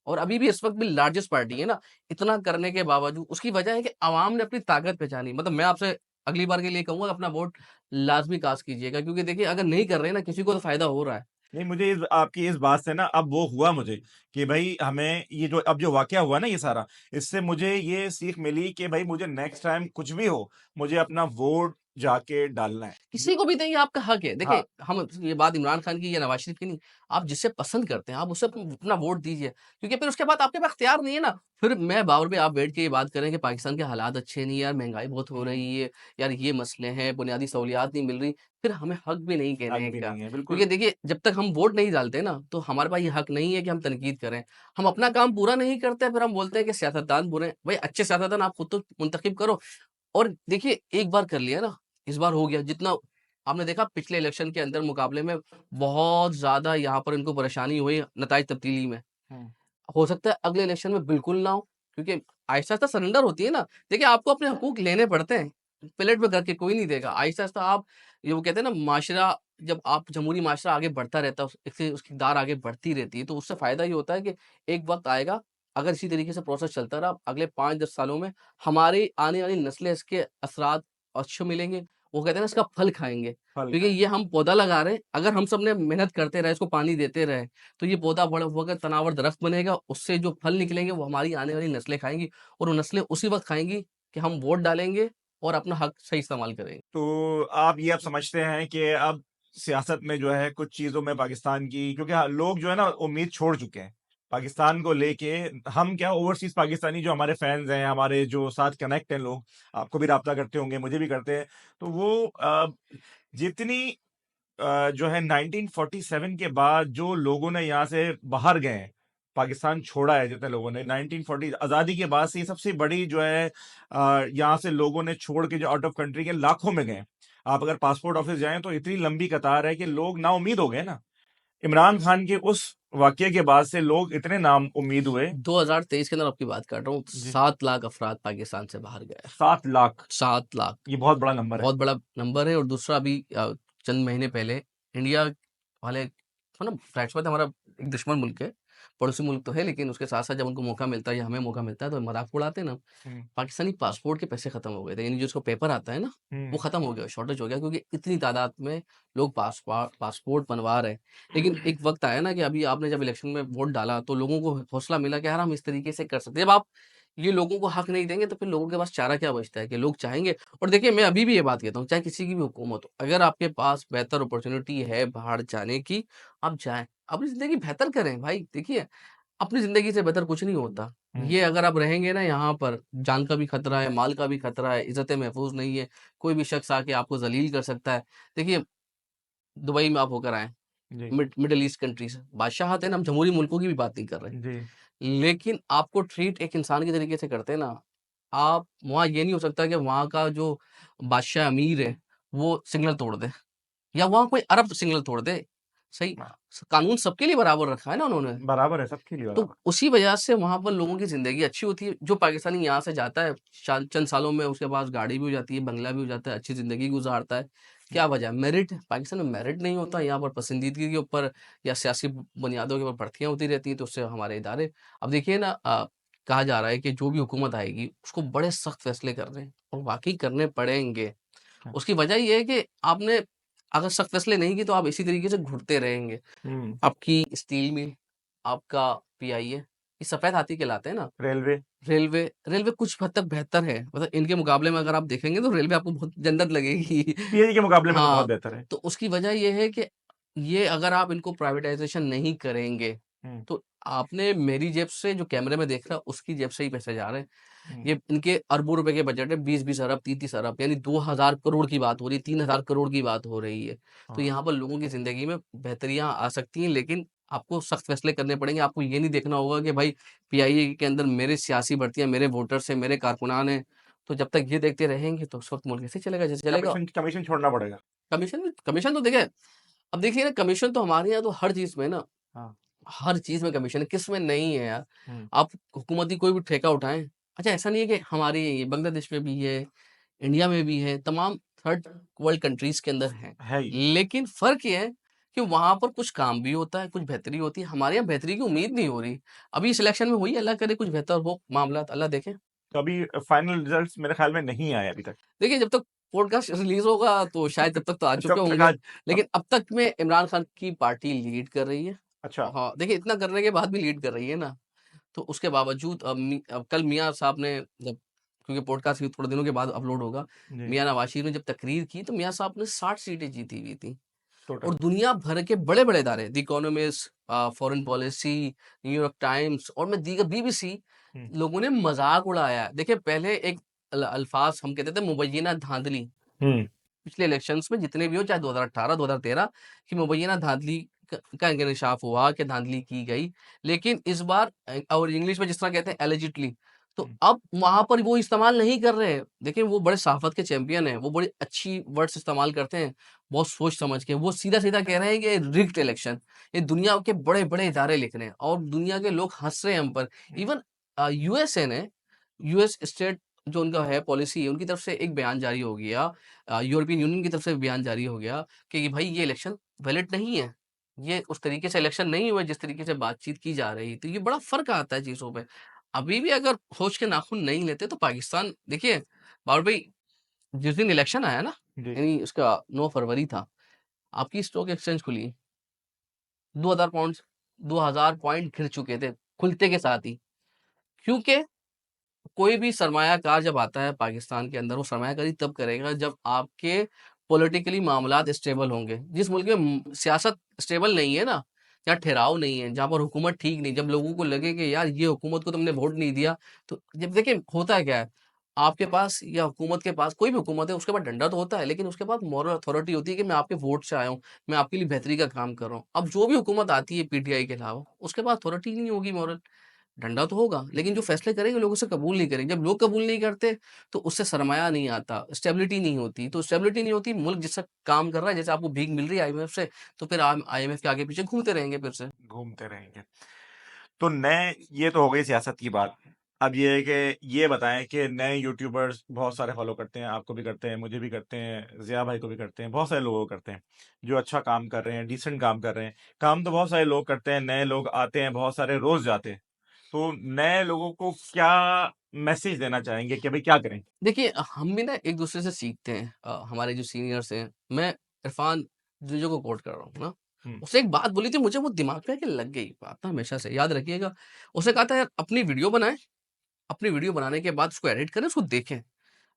और अभी भी इस वक़्त भी लार्जेस्ट पार्टी है ना, इतना करने के बावजूद उसकी वजह है कि अवाम ने अपनी ताकत पहचानी। मतलब मैं आपसे अगली बार के लिए कहूँगा, अपना वोट लाज़मी कास्ट कीजिएगा, क्योंकि देखिए, अगर नहीं कर रहे हैं ना, किसी को तो फ़ायदा हो रहा है। नहीं, मुझे इस आपकी इस बात से ना अब वो हुआ मुझे, कि भई हमें ये जो अब जो वाक़या हुआ ना ये सारा, इससे मुझे ये सीख मिली कि भई मुझे नेक्स्ट टाइम कुछ भी हो, मुझे अपना वोट जाके डालना है। किसी को भी दें, ये आपका हक है। देखिए, हाँ। हम ये बात इमरान खान की या नवाज़ शरीफ की नहीं, आप जिसे पसंद करते हैं, आप उसे अपना वोट दीजिए, क्योंकि फिर उसके बाद आपके पास इख्तियार नहीं है ना। फिर मैं बावर में आप बैठ के ये बात करें कि पाकिस्तान के हालात अच्छे नहीं है यार, महँगाई बहुत हो हुँ, रही है, यार ये मसले हैं, बुनियादी सहूलियात नहीं मिल रही, फिर हमें हक भी नहीं हक कहने भी का। नहीं है, बिल्कुल। क्योंकि देखिए, जब तक हम वोट नहीं डालते ना, तो हमारे पास ये हक नहीं है कि हम तनकीद करें। हम अपना काम पूरा नहीं करते, फिर हम बोलते हैं कि सियासतदान बुरे हैं। भई अच्छे सियासतदान आप खुद तो मुंतखब करो। और देखिए, एक बार कर लिया ना, इस बार हो गया। जितना आपने देखा पिछले इलेक्शन के अंदर मुकाबले में बहुत ज़्यादा यहाँ पर इनको परेशानी हुई नताइज तब्दीली में। हुँ। हो सकता है अगले इलेक्शन में बिल्कुल ना हो, क्योंकि आहिस्ता-आहिस्ता सरेंडर होती है ना। देखिए, आपको अपने हकूक लेने पड़ते हैं, प्लेट पे करके कोई नहीं देगा। आहिस्ता-आहिस्ता आप, ये वो कहते हैं ना, माशरा, जब आप जमहूरी माशरा आगे बढ़ता रहता है, इससे उसकी दार आगे बढ़ती रहती है, तो उससे फ़ायदा ये होता है कि एक वक़्त आएगा, अगर इसी तरीके से प्रोसेस चलता रहा, अगले 5-10 सालों में हमारी आने वाली नस्लें इसके असरात अच्छे मिलेंगे। वो कहते हैं ना, इसका फल खाएँगे। फल क्योंकि ये हम पौधा लगा रहे हैं, अगर हम सबने मेहनत करते रहे, इसको पानी देते रहे, तो ये पौधा बड़ा होकर तनावर दरख्त बनेगा, उससे जो फल निकलेंगे वो हमारी आने वाली नस्लें खाएँगी, और वो नस्लें उसी वक़्त खाएँगी कि हम वोट डालेंगे और अपना हक सही इस्तेमाल करेंगे। तो आप समझते हैं कि अब सियासत में जो है कुछ चीज़ों में पाकिस्तान की, क्योंकि लोग जो है ना उम्मीद छोड़ चुके हैं। पाकिस्तान को लेके हम क्या, ओवरसीज़ पाकिस्तानी जो हमारे फैन्स हैं, हमारे जो साथ कनेक्ट हैं लोग, आपको भी राब्ता करते होंगे, मुझे भी करते हैं। तो वो जितनी जो है 1947 के बाद जो लोगों ने यहाँ से बाहर गए हैं, पाकिस्तान छोड़ा है जितने लोगों ने 1940 आज़ादी के बाद से, ये सबसे बड़ी जो है यहाँ से लोगों ने छोड़ के जो आउट ऑफ कंट्री के लाखों में गए। आप अगर पासपोर्ट ऑफिस जाएं तो इतनी लंबी कतार है कि लोग ना उम्मीद हो गए ना। इमरान खान के उस वाकये के बाद से लोग इतने नाम उम्मीद हुए। 2023 के अंदर आपकी बात कर रहा हूँ, जी। 7 लाख अफ़राद पाकिस्तान से बाहर गए हैं। 7 लाख, 7 लाख, ये बहुत बड़ा नंबर है। बहुत बड़ा नंबर है। और दूसरा, अभी चंद महीने पहले इंडिया वाले, मतलब फ्लैक्स हमारा एक दुश्मन मुल्क है, पड़ोसी मुल्क तो है, लेकिन उसके साथ-साथ जब उनको मौका मिलता है या हमें मौका मिलता है तो मज़ाक उड़ाते हैं ना। हम्म, पाकिस्तानी पासपोर्ट के पैसे खत्म हो गए थे, यानी जो उसको पेपर आता है ना, वो हम्म, खत्म हो गया, शॉर्टेज हो गया, क्योंकि इतनी तादाद में लोग पासपोर्ट बनवा रहे हैं। लेकिन एक वक़्त आया ना कि अभी आपने जब इलेक्शन में वोट डाला, तो लोगों को हौसला मिला कि यार हम इस तरीके से कर सकते हैं। जब आप ये लोगों को हक नहीं देंगे, तो फिर लोगों के पास चारा क्या बचता है कि लोग चाहेंगे। और देखिए, मैं अभी भी ये बात कहता हूँ, चाहे किसी की भी हुकूमत हो, अगर आपके पास बेहतर अपॉर्च्युनिटी है बाहर जाने की, आप जाएँ, अपनी ज़िंदगी बेहतर करें भाई। देखिए, अपनी ज़िंदगी से बेहतर कुछ नहीं होता। हम्म, ये अगर आप रहेंगे ना यहाँ पर, जान का भी खतरा है, माल का भी खतरा है, इज़्ज़तें महफ़ूज़ नहीं है, कोई भी शख़्स आके आपको ज़लील कर सकता है। देखिए, दुबई में आप होकर आए, जी, मिडल ईस्ट कंट्रीज़, बादशाहत है ना, हम जमहूरी मुल्कों की भी बात नहीं कर रहे। जी, लेकिन आपको ट्रीट एक इंसान के तरीके से करते हैं ना, आप वहाँ, ये नहीं हो सकता कि वहाँ का जो बादशाह अमीर है, वो सिग्नल तोड़ दे, या वहाँ कोई अरब सिग्नल तोड़ दे। सही, हाँ, कानून सबके लिए बराबर रखा है ना उन्होंने। बराबर है, सबके लिए तो बराबर। उसी वजह से वहाँ पर लोगों की ज़िंदगी अच्छी होती है। जो पाकिस्तानी यहाँ से जाता है, चंद सालों में उसके पास गाड़ी भी हो जाती है, बंगला भी हो जाता है, अच्छी ज़िंदगी गुज़ारता है। क्या वजह है? मेरिट। पाकिस्तान में मेरिट नहीं होता, यहाँ पर पसंदीदगी के ऊपर या सियासी बुनियादों के ऊपर भर्तियाँ होती रहती हैं, तो उससे हमारे इदारे, अब देखिए ना, कहा जा रहा है कि जो भी हुकूमत आएगी, उसको बड़े सख्त फैसले करने हैं, और वाक़ई करने पड़ेंगे। हाँ, उसकी वजह ये है कि आपने अगर सख्त फैसले नहीं किए, तो आप इसी तरीके से घुटते रहेंगे। हम्म, आपकी स्टील मिल, आपका पीआईए, ये सफ़ेद हाथी कहलाते हैं ना। रेलवे, रेलवे रेलवे कुछ हद तक बेहतर है, मतलब इनके मुकाबले में अगर आप देखेंगे तो रेलवे आपको बहुत जन्नत लगेगी। पीएजी के मुकाबले में तो बहुत हाँ, बेहतर है। तो उसकी वजह ये है कि ये अगर आप इनको प्राइवेटाइज़ेशन नहीं करेंगे, हुँ, तो आपने मेरी जेब से, जो कैमरे में देख रहा है, उसकी जेब से ही पैसे जा रहे हैं। हुँ, ये इनके अरबों रुपए के बजट है, 20-20 अरब, 30-30 अरब, यानी 2000 करोड़ की बात हो रही है, 3000 करोड़ की बात हो रही है। तो हाँ, यहाँ पर लोगों की ज़िंदगी में बेहतरियाँ आ सकती हैं, लेकिन आपको सख्त फैसले करने पड़ेंगे। आपको ये नहीं देखना होगा कि भाई पीआईए के अंदर मेरे सियासी भर्तियाँ, मेरे वोटर्स हैं, मेरे कारकुनान हैं। तो जब तक ये देखते रहेंगे, तो उस वक़्त मुल्क ऐसे ही चलेगा जैसे चलेगा। कमीशन कमीशन छोड़ना पड़ेगा। कमीशन तो देखिए, अब देखिए ना, कमीशन तो हमारे यहाँ तो हर चीज़ में ना, हाँ, हर चीज़ में कमीशन है, किस में नहीं है यार? हुँ, आप हुकूमती कोई भी ठेका उठाएँ, अच्छा ऐसा नहीं है कि हमारे ये बांग्लादेश में भी है, इंडिया में भी है, तमाम थर्ड वर्ल्ड कंट्रीज़ के अंदर है। है ही। लेकिन फ़र्क ये है कि वहाँ पर कुछ काम भी होता है, कुछ बेहतरी होती है, हमारे यहाँ बेहतरी की उम्मीद नहीं हो रही। अभी इस इलेक्शन में हुई है, अल्लाह करे कुछ बेहतर हो मामलात, अल्लाह देखे। तो अभी फाइनल रिजल्ट्स मेरे ख़्याल में नहीं आए अभी तक। देखिए, जब तक पॉडकास्ट रिलीज़ होगा तो शायद तब तक तो आ चुके तब तक होंगे, आज अब लेकिन अब तक में इमरान खान की पार्टी लीड कर रही है। अच्छा, हाँ, देखिए इतना करने के बाद भी लीड कर रही है ना, तो उसके बावजूद कल मियाँ साहब ने जब क्योंकि पॉडकास्ट थोड़े दिनों के बाद अपलोड होगा। जी। मियाँ नवाज शरीफ ने जब तकरीर की तो मियाँ साहब ने 60 सीटें जीती हुई थी। टोटल। और दुनिया भर के बड़े-बड़े इदारे, the economist, foreign policy, New York times और मैं दीगर बीबीसी, हुँ। लोगों ने मज़ाक उड़ाया। देखिए पहले एक अल्फ़ाज़ हम कहते थे मुबैय्यिना धांधली। हुँ। पिछले इलेक्शंस में जितने भी हो चाहे 2018, 2013 कि मुबैय्यिना धांधली का इंकशाफ हुआ कि धांधली की गई। लेकिन इस बार और इंग्लिश में जिस तरह कहते हैं एलिजिडली, तो हुँ। अब वहाँ पर वो इस्तेमाल नहीं कर रहे हैं। देखिए वो बड़े सहाफ़त के चैंपियन हैं, वो बड़ी अच्छी वर्ड्स इस्तेमाल करते हैं, बहुत सोच समझ के। वो सीधा-सीधा कह रहे हैं कि रिग्ड इलेक्शन, ये दुनिया के बड़े-बड़े इदारे लिख रहे हैं और दुनिया के लोग हँस रहे हैं हम पर। इवन यूएसए ने, यूएस स्टेट जो उनका है पॉलिसी है, उनकी तरफ से एक बयान जारी हो गया, यूरोपियन यूनियन की तरफ से बयान जारी हो गया कि भाई ये इलेक्शन वैलिड नहीं है। ये उस तरीके से इलेक्शन नहीं हुए जिस तरीके से बातचीत की जा रही। तो ये बड़ा फ़र्क आता है चीज़ों पे। अभी भी अगर होश के नाखून नहीं लेते तो पाकिस्तान देखिए बाबर भाई, जिस दिन इलेक्शन आया ना, जी। यानी उसका 9 फरवरी था, आपकी स्टॉक एक्सचेंज खुली, 2000 पॉइंट्स 2000 पॉइंट गिर चुके थे, खुलते के साथ ही। क्योंकि कोई भी सरमायाकार जब आता है पाकिस्तान के अंदर, वो सरमायाकारी तब करेगा जब आपके पॉलिटिकली मामलात स्टेबल होंगे। जिस मुल्क में सियासत स्टेबल नहीं है ना, जहाँ ठहराव नहीं है, जहाँ पर हुकूमत ठीक नहीं, जब लोगों को लगे कि यार ये हुकूमत को तुमने वोट नहीं दिया, तो जब देखिए होता है क्या है, आपके पास या हुकूमत के पास कोई भी हुकूमत है, उसके पास डंडा तो होता है, लेकिन उसके पास मॉरल अथॉरिटी होती है कि मैं आपके वोट से आया हूँ, मैं आपके लिए बेहतरी का काम कर रहा हूँ। अब जो भी हुकूमत आती है पीटीआई के अलावा, उसके पास अथॉरिटी नहीं होगी मॉरल। डंडा तो होगा, लेकिन जो फैसले करेंगे लोग उसे कबूल नहीं करेंगे। जब लोग कबूल नहीं करते, तो उससे सरमाया नहीं आता, स्टेबिलिटी नहीं होती। तो स्टेबिलिटी नहीं होती, मुल्क जिससे काम कर रहा है, जैसे आपको भीख मिल रही है आईएमएफ से, तो फिर आप आईएमएफ के आगे-पीछे घूमते रहेंगे फिर से। घूमते रहेंगे। तो नए ये तो हो गई सियासत की बात। अब ये है कि ये बताएँ कि नए यूट्यूबर्स बहुत सारे फ़ॉलो करते हैं, आपको भी करते हैं, मुझे भी करते हैं, ज़िया भाई को भी करते हैं, बहुत सारे लोगों को करते हैं, जो अच्छा काम कर रहे हैं, डिसेंट काम कर रहे हैं। काम तो बहुत सारे लोग करते हैं, नए लोग आते हैं, बहुत सारे रोज़ जाते हैं। तो नए लोगों को क्या मैसेज देना चाहेंगे कि भई क्या करें? देखिए, हम भी ना एक-दूसरे से सीखते हैं। हमारे जो सीनियर्स हैं, मैं इरफान जुजो को कोट कर रहा हूँ ना, हुँ। उसने एक बात बोली थी, मुझे वो दिमाग पे आके लग गई बात ना हमेशा से, याद रखिएगा। उसने कहा था यार अपनी वीडियो बनाएँ, अपनी वीडियो बनाने के बाद उसको एडिट करें, उसको देखें।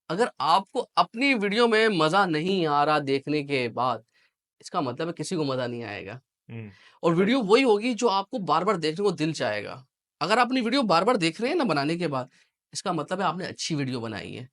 अगर आपको अपनी वीडियो में मज़ा नहीं आ रहा देखने के बाद, इसका मतलब है किसी को मज़ा नहीं आएगा। हुँ। और राइट। वीडियो वही होगी जो आपको बार-बार देखने को दिल चाहेगा। अगर आप अपनी वीडियो बार-बार देख रहे हैं ना बनाने के बाद, इसका मतलब है आपने अच्छी वीडियो बनाई है।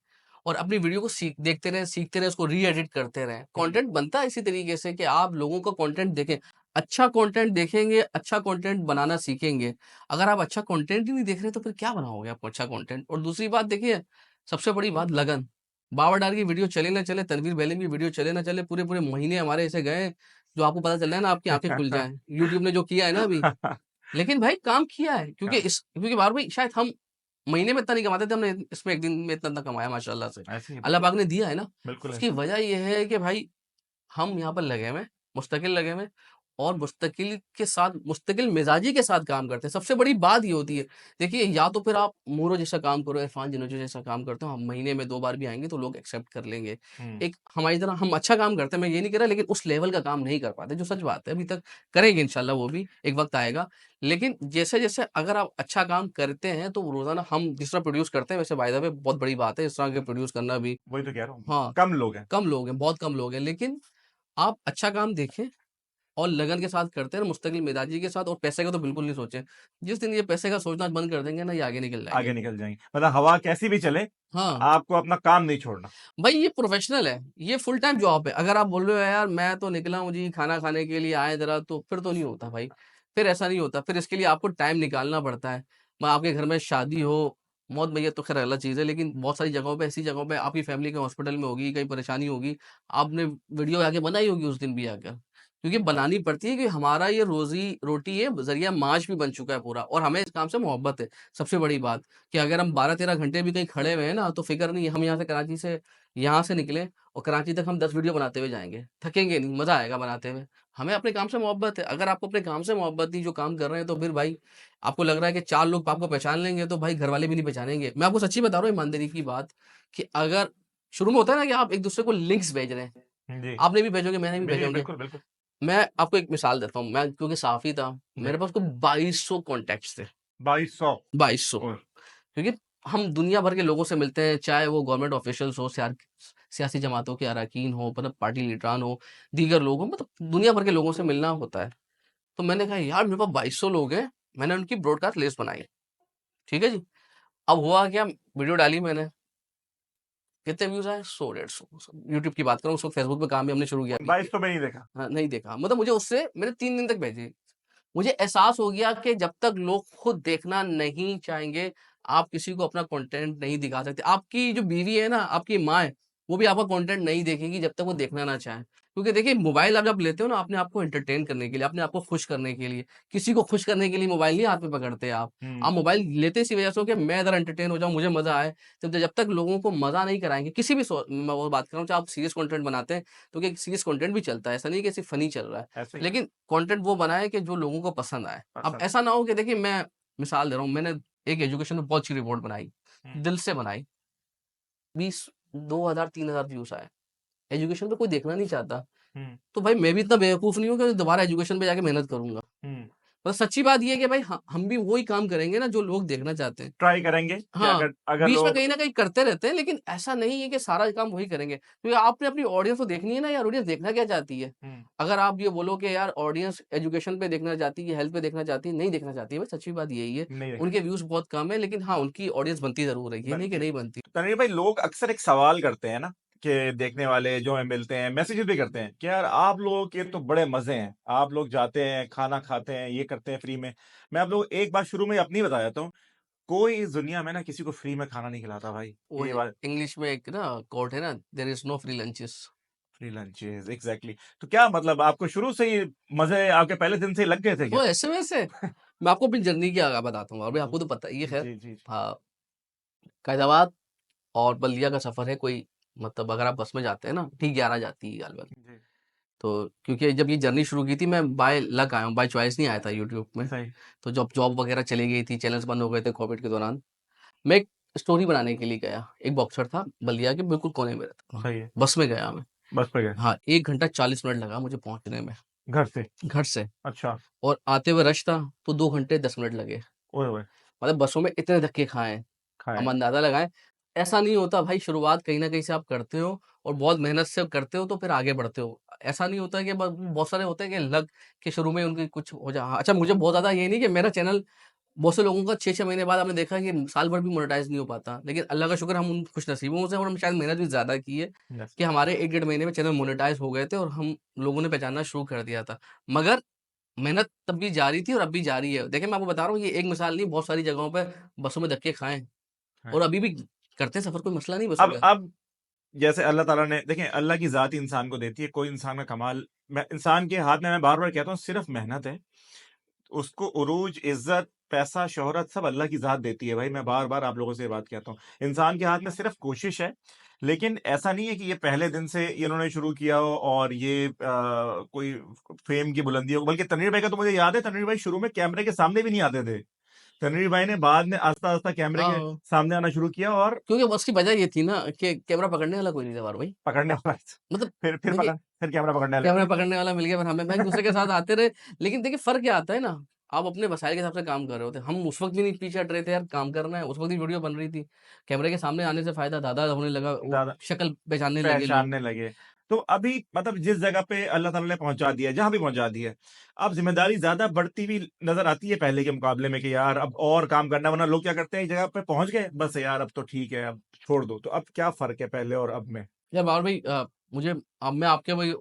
और अपनी वीडियो को देखते रहें, सीखते रहें, उसको री-एडिट करते रहें। हुँ। कंटेंट बनता है इसी तरीके से कि आप लोगों का कंटेंट देखें। अच्छा कंटेंट देखेंगे, अच्छा कंटेंट बनाना सीखेंगे। अगर आप अच्छा कंटेंट ही नहीं देख रहे, तो फिर क्या बनाओगे आप अच्छा कंटेंट? और दूसरी बात देखिए, सबसे बड़ी बात लगन। बाबा डार की वीडियो चले ना चले, तनवीर बैलम की वीडियो चले ना चले, पूरे-पूरे महीने हमारे ऐसे गए, जो आपको पता चल रहा है ना आपकी आँखें खुल जाएँ। यूट्यूब ने जो किया है ना अभी, लेकिन भाई काम किया है क्योंकि बार भाई शायद हम महीने में इतना नहीं कमाते थे, हमने इसमें 1 दिन में इतना-इतना कमाया माशाल्लाह से। ऐसे ही अल्लाह बिल्कुल, पाक ने दिया है ना, बिल्कुल उसकी ऐसे ही। वजह ये है कि भाई हम यहाँ पर लगे हुए हैं, मुस्तकिल लगे हुए हैं और मुस्तकिल मुस्तकिल मिज़ाजी के साथ काम करते हैं। सबसे बड़ी बात ये होती है, देखिए या तो फिर आप मूरो जैसा काम करो, इरफान जिन्होंने जैसा काम करते हो, हम महीने में 2 बार भी आएँगे तो लोग एक्सेप्ट कर लेंगे। हुँ। एक हमारी तरह हम अच्छा काम करते हैं, मैं ये नहीं कह रहा, लेकिन उस लेवल का काम नहीं कर पाते, जो सच बात है। अभी तक करेंगे इंशाल्लाह वो भी, एक वक़्त आएगा। लेकिन जैसे-जैसे अगर आप अच्छा काम करते हैं, तो रोज़ाना हम जिस तरह प्रोड्यूस करते हैं, वैसे बाय द वे बहुत बड़ी बात है इस तरह के प्रोड्यूस करना भी। वही तो कह रहा हूँ। हाँ, कम लोग हैं। कम लोग हैं, बहुत कम लोग हैं, लेकिन आप अच्छा काम देखें और लगन के साथ करते हैं, मुस्तकिल मिजाजी के साथ, और पैसे का तो बिल्कुल नहीं सोचें। जिस दिन ये पैसे का सोचना बंद कर देंगे ना, ये आगे निकल आगे जाएँगे। निकल जाएँगे। मतलब हवा कैसी भी चले, हाँ, आपको अपना काम नहीं छोड़ना। भाई ये प्रोफ़ेशनल है, ये फुल टाइम जॉब है। अगर आप बोल रहे हो यार मैं तो निकला हूँ जी खाना खाने के लिए आए ज़रा, तो फिर तो नहीं होता भाई। फिर ऐसा नहीं होता, फिर इसके लिए आपको टाइम निकालना पड़ता है। आपके घर में शादी हो, मौत-मैय्यत तो ख़ैर अलग चीज़ है, लेकिन बहुत सारी जगहों पे, ऐसी जगहों पे आपकी फ़ैमिली कहीं हॉस्पिटल में होगी, कहीं परेशानी होगी, आपने वीडियो आके बनाई होगी उस दिन भी आकर। क्योंकि बनानी पड़ती है कि हमारा ये रोज़ी-रोटी है, ज़रिया माश भी बन चुका है पूरा, और हमें इस काम से मोहब्बत है, सबसे बड़ी बात। कि अगर हम 12-13 घंटे भी कहीं खड़े हुए हैं ना, तो फ़िक्र नहीं है, हम यहाँ से निकले और कराची तक हम 10 वीडियो बनाते हुए जाएँगे, थकेंगे नहीं, मज़ा आएगा बनाते हुए। हमें अपने काम से मोहब्बत है, अगर आपको अपने काम से मोहब्बत नहीं, जो काम कर रहे हैं, तो फिर भाई आपको लग रहा है कि 4 लोग आपको पहचान लेंगे, तो भाई घरवाले भी नहीं पहचानेंगे। मैं आपको सच्ची बता रहा हूँ ईमानदारी की बात, कि अगर शुरू में होता है ना कि आप एक-दूसरे को लिंक्स भेज रहे हैं, जी। आपने भी भेजोगे, मैंने भी जी, भेजोगे। बिल्कुल, बिल्कुल। मैं आपको एक मिसाल देता हूँ, मैं क्योंकि साफ़ी था, जी। मेरे पास कोई 2200 कॉन्टैक्ट्स थे, 2200 2200, ओह! क्योंकि हम दुनिया भर के लोगों से मिलते हैं, चाहे वो गवर्नमेंट ऑफिशियल्स हो, सियासी जमातों के अरकान हो, मतलब पार्टी लीडरान हो, दीगर लोग हो, मतलब दुनिया भर के लोगों से मिलना होता है। तो मैंने कहा यार मेरे पास 2200 लोग हैं, मैंने उनकी ब्रॉडकास्ट लिस्ट बनाई, ठीक है जी। अब हुआ क्या, वीडियो डाली मैंने, कितने व्यूज आए, 100 150। यूट्यूब की बात करूँ, उस वक्त फेसबुक पे काम भी हमने शुरू किया नहीं 22 किया। तो मैं नहीं देखा। हाँ, नहीं देखा, मतलब मुझे उससे मैंने 3 दिन तक भेजी। मुझे एहसास हो गया कि जब तक लोग खुद देखना नहीं चाहेंगे, आप किसी को अपना कंटेंट नहीं दिखा सकते। आपकी जो बीवी है ना, आपकी माँ है, वो भी आपका कंटेंट नहीं देखेगी जब तक वो देखना ना चाहे। क्योंकि देखिए मोबाइल आप जब लेते हो ना, अपने आप को एंटरटेन करने के लिए, अपने आप को खुश करने के लिए, किसी को खुश करने के लिए मोबाइल नहीं हाथ में पकड़ते आप। हुँ। आप मोबाइल लेते इसी वजह से हो कि मैं इधर एंटरटेन हो जाऊँ, मुझे मज़ा आए। जब जब तक लोगों को मज़ा नहीं कराएँगे, किसी भी मैं वो बात कर रहा हूँ, चाहे आप सीरियस कंटेंट बनाते हैं, तो क्या सीरियस कंटेंट भी चलता है, ऐसा नहीं है कि सिर्फ़ फ़नी चल रहा है। ऐसे ही लेकिन कंटेंट वो बनाएँ कि जो लोगों को पसंद आए। अब पसंद। ऐसा ना हो कि देखिए मैं मिसाल दे रहा हूँ, मैंने एक एजुकेशन में बहुत अच्छी रिपोर्ट बनाई, हुँ, दिल से बनाई, 20 2000 3000 व्यूज़ आए। एजुकेशन पे कोई देखना नहीं चाहता, हुँ, तो भाई मैं भी इतना बेवकूफ़ नहीं हूँ कि दोबारा एजुकेशन पे जाके मेहनत करूँगा। हुँ। मतलब सच्ची बात ये है कि भाई हम भी वही काम करेंगे ना जो लोग देखना चाहते हैं। ट्राई करेंगे कि हाँ, अगर अगर बीच में लोग कहीं न कहीं करते रहते हैं, लेकिन ऐसा नहीं है कि सारा काम वही करेंगे। क्योंकि आपने अपनी ऑडियंस को देखनी है ना यार, ऑडियंस देखना क्या चाहती है। हुँ, अगर आप ये बोलो कि यार ऑडियंस एजुकेशन पे देखना चाहती है, हेल्थ पे देखना चाहती है, नहीं देखना चाहती है, भाई सच्ची बात यही है। नहीं देखना उनके व्यूज़ बहुत कम है, लेकिन हाँ, उनकी ऑडियंस बनती ज़रूर है, ये नहीं कि बनती है। नहीं बनती। तो तनवीर भाई लोग अक्सर एक सवाल करते हैं ना कि देखने वाले जो हमें मिलते हैं, मैसेजेस भी करते हैं कि यार आप लोगों के तो बड़े मज़े हैं। आप लोग जाते हैं, खाना खाते हैं, ये करते हैं फ्री में। मैं आप लोग एक बात शुरू में अपनी बता देता हूँ, कोई इस दुनिया में ना किसी को फ्री में खाना नहीं खिलाता भाई। वो ये बात इंग्लिश में एक ना कोट है ना, there is no free lunches. Free lunches exactly. तो क्या मतलब आपको शुरू से ही मज़े आपके पहले दिन से ही लग गए थे वो क्या? ऐसे वैसे मैं आपको अपनी जर्नी की आगे बताता हूँ, अभी जी, आपको तो पता ही है खैर। जी, जी, हाँ, फैज़ाबाद और बल्दिया का सफ़र है कोई, मतलब अगर आप बस में जाते हैं ना, ठीक 11 जाती है गालिबन। जी, तो क्योंकि जब ये जर्नी शुरू की थी, मैं बाय लक आया हूँ, बाय चॉइस नहीं आया था यूट्यूब में। सही, तो जब जॉब वगैरह चली गई थी, चैनल्स बंद हो गए थे कोविड के दौरान, मैं एक स्टोरी बनाने के लिए गया। एक बॉक्सर था, बल्दिया के बिल्कुल कोने में रहता था। सही है। बस में गया मैं। बस पे गए, हाँ, 1 घंटा 40 मिनट लगा मुझे पहुँचने में, घर से। घर से। अच्छा, और आते हुए रश था, तो 2 घंटे 10 मिनट लगे। ओए होए! मतलब बसों में इतने धक्के खाए हैं। खाए। हम अंदाज़ा लगाएँ, ऐसा नहीं होता भाई, शुरुआत कहीं न कहीं से आप करते हो और बहुत मेहनत से करते हो तो फिर आगे बढ़ते हो। ऐसा नहीं होता कि ब बहुत सारे होते हैं कि लक के शुरू में उनकी कुछ हो जा हाँ, अच्छा मुझे बहुत ज़्यादा ये नहीं कि मेरा चैनल बहुत से लोगों का 6-6 महीने बाद आपने देखा कि साल भर भी मोनेटाइज़ नहीं हो पाता। लेकिन अल्लाह का शुक्र हम उन खुशनसीबों से, और हम शायद मेहनत भी ज़्यादा की है यस। कि हमारे 1 डेढ़ महीने में चैनल मोनेटाइज़ हो गए थे और हम लोगों ने पहचानना शुरू कर दिया था। मगर मेहनत तब भी जारी थी और अब भी जारी है। देखिए मैं आपको बता रहा हूँ, ये एक मिसाल नहीं, बहुत सारी जगहों पे बसों में धक्के खाए हैं हाँ। और अभी भी करते हैं सफ़र, कोई मसला नहीं बसों का। अब जैसे अल्लाह ताला ने देखें अल्लाह की ज़ात ही इंसान को देती है, कोई इंसान का कमाल मैं इंसान के हाथ में मैं बार-बार कहता हूँ सिर्फ़ मेहनत है। उसको उरूज, इज़्ज़त, पैसा, शोहरत सब अल्लाह की ज़ात देती है भाई, मैं बार-बार आप लोगों से ये बात कहता हूँ। इंसान के हाथ में सिर्फ़ कोशिश है, लेकिन ऐसा नहीं है कि ये पहले दिन से इन्होंने शुरू किया हो और ये कोई फ़ेम की बुलंदी हो, बल्कि तनवीर भाई का तो मुझे याद है, तनवीर भाई शुरू में कैमरे के सामने भी नहीं आते थे। तनवीर भाई ने बाद में आस्ता-आस्ता कैमरे के हाँ, सामने आना शुरू किया और क्योंकि उसकी वजह ये थी ना कि कैमरा पकड़ने वाला कोई नहीं था बार भाई। पकड़ने वाला मतलब देखिए, फिर कैमरा पकड़ने वाले कैमरा पकड़ने वाला मिल गया, फिर हमें एक-दूसरे के साथ आते रहे। लेकिन देखिए फ़र्क क्या आता है ना, आप अपने वसाइल के हिसाब से काम कर रहे होते हैं। हम उस वक़्त भी नहीं पीछे हट रहे थे यार, काम करना है, उस वक़्त भी वीडियो बन रही थी। कैमरे के सामने आने से फ़ायदा दादा होने लगा, वो ज़्यादा शक्ल पहचानने लगे लोग। पहचानने लगे। तो अभी मतलब जिस जगह पे अल्लाह ताला ने पहुँचा दिया है, जहाँ भी पहुँचा दिया है, अब ज़िम्मेदारी ज़्यादा बढ़ती हुई नज़र आती है पहले के मुकाबले में कि यार अब और काम करना है, वरना लोग क्या करते हैं, एक जगह पे पहुँच गए, बस यार अब तो ठीक है, अब छोड़ दो। तो अब क्या फ़र्क है पहले और अब में? यार बाबर भाई, मुझे अब मैं आपके वही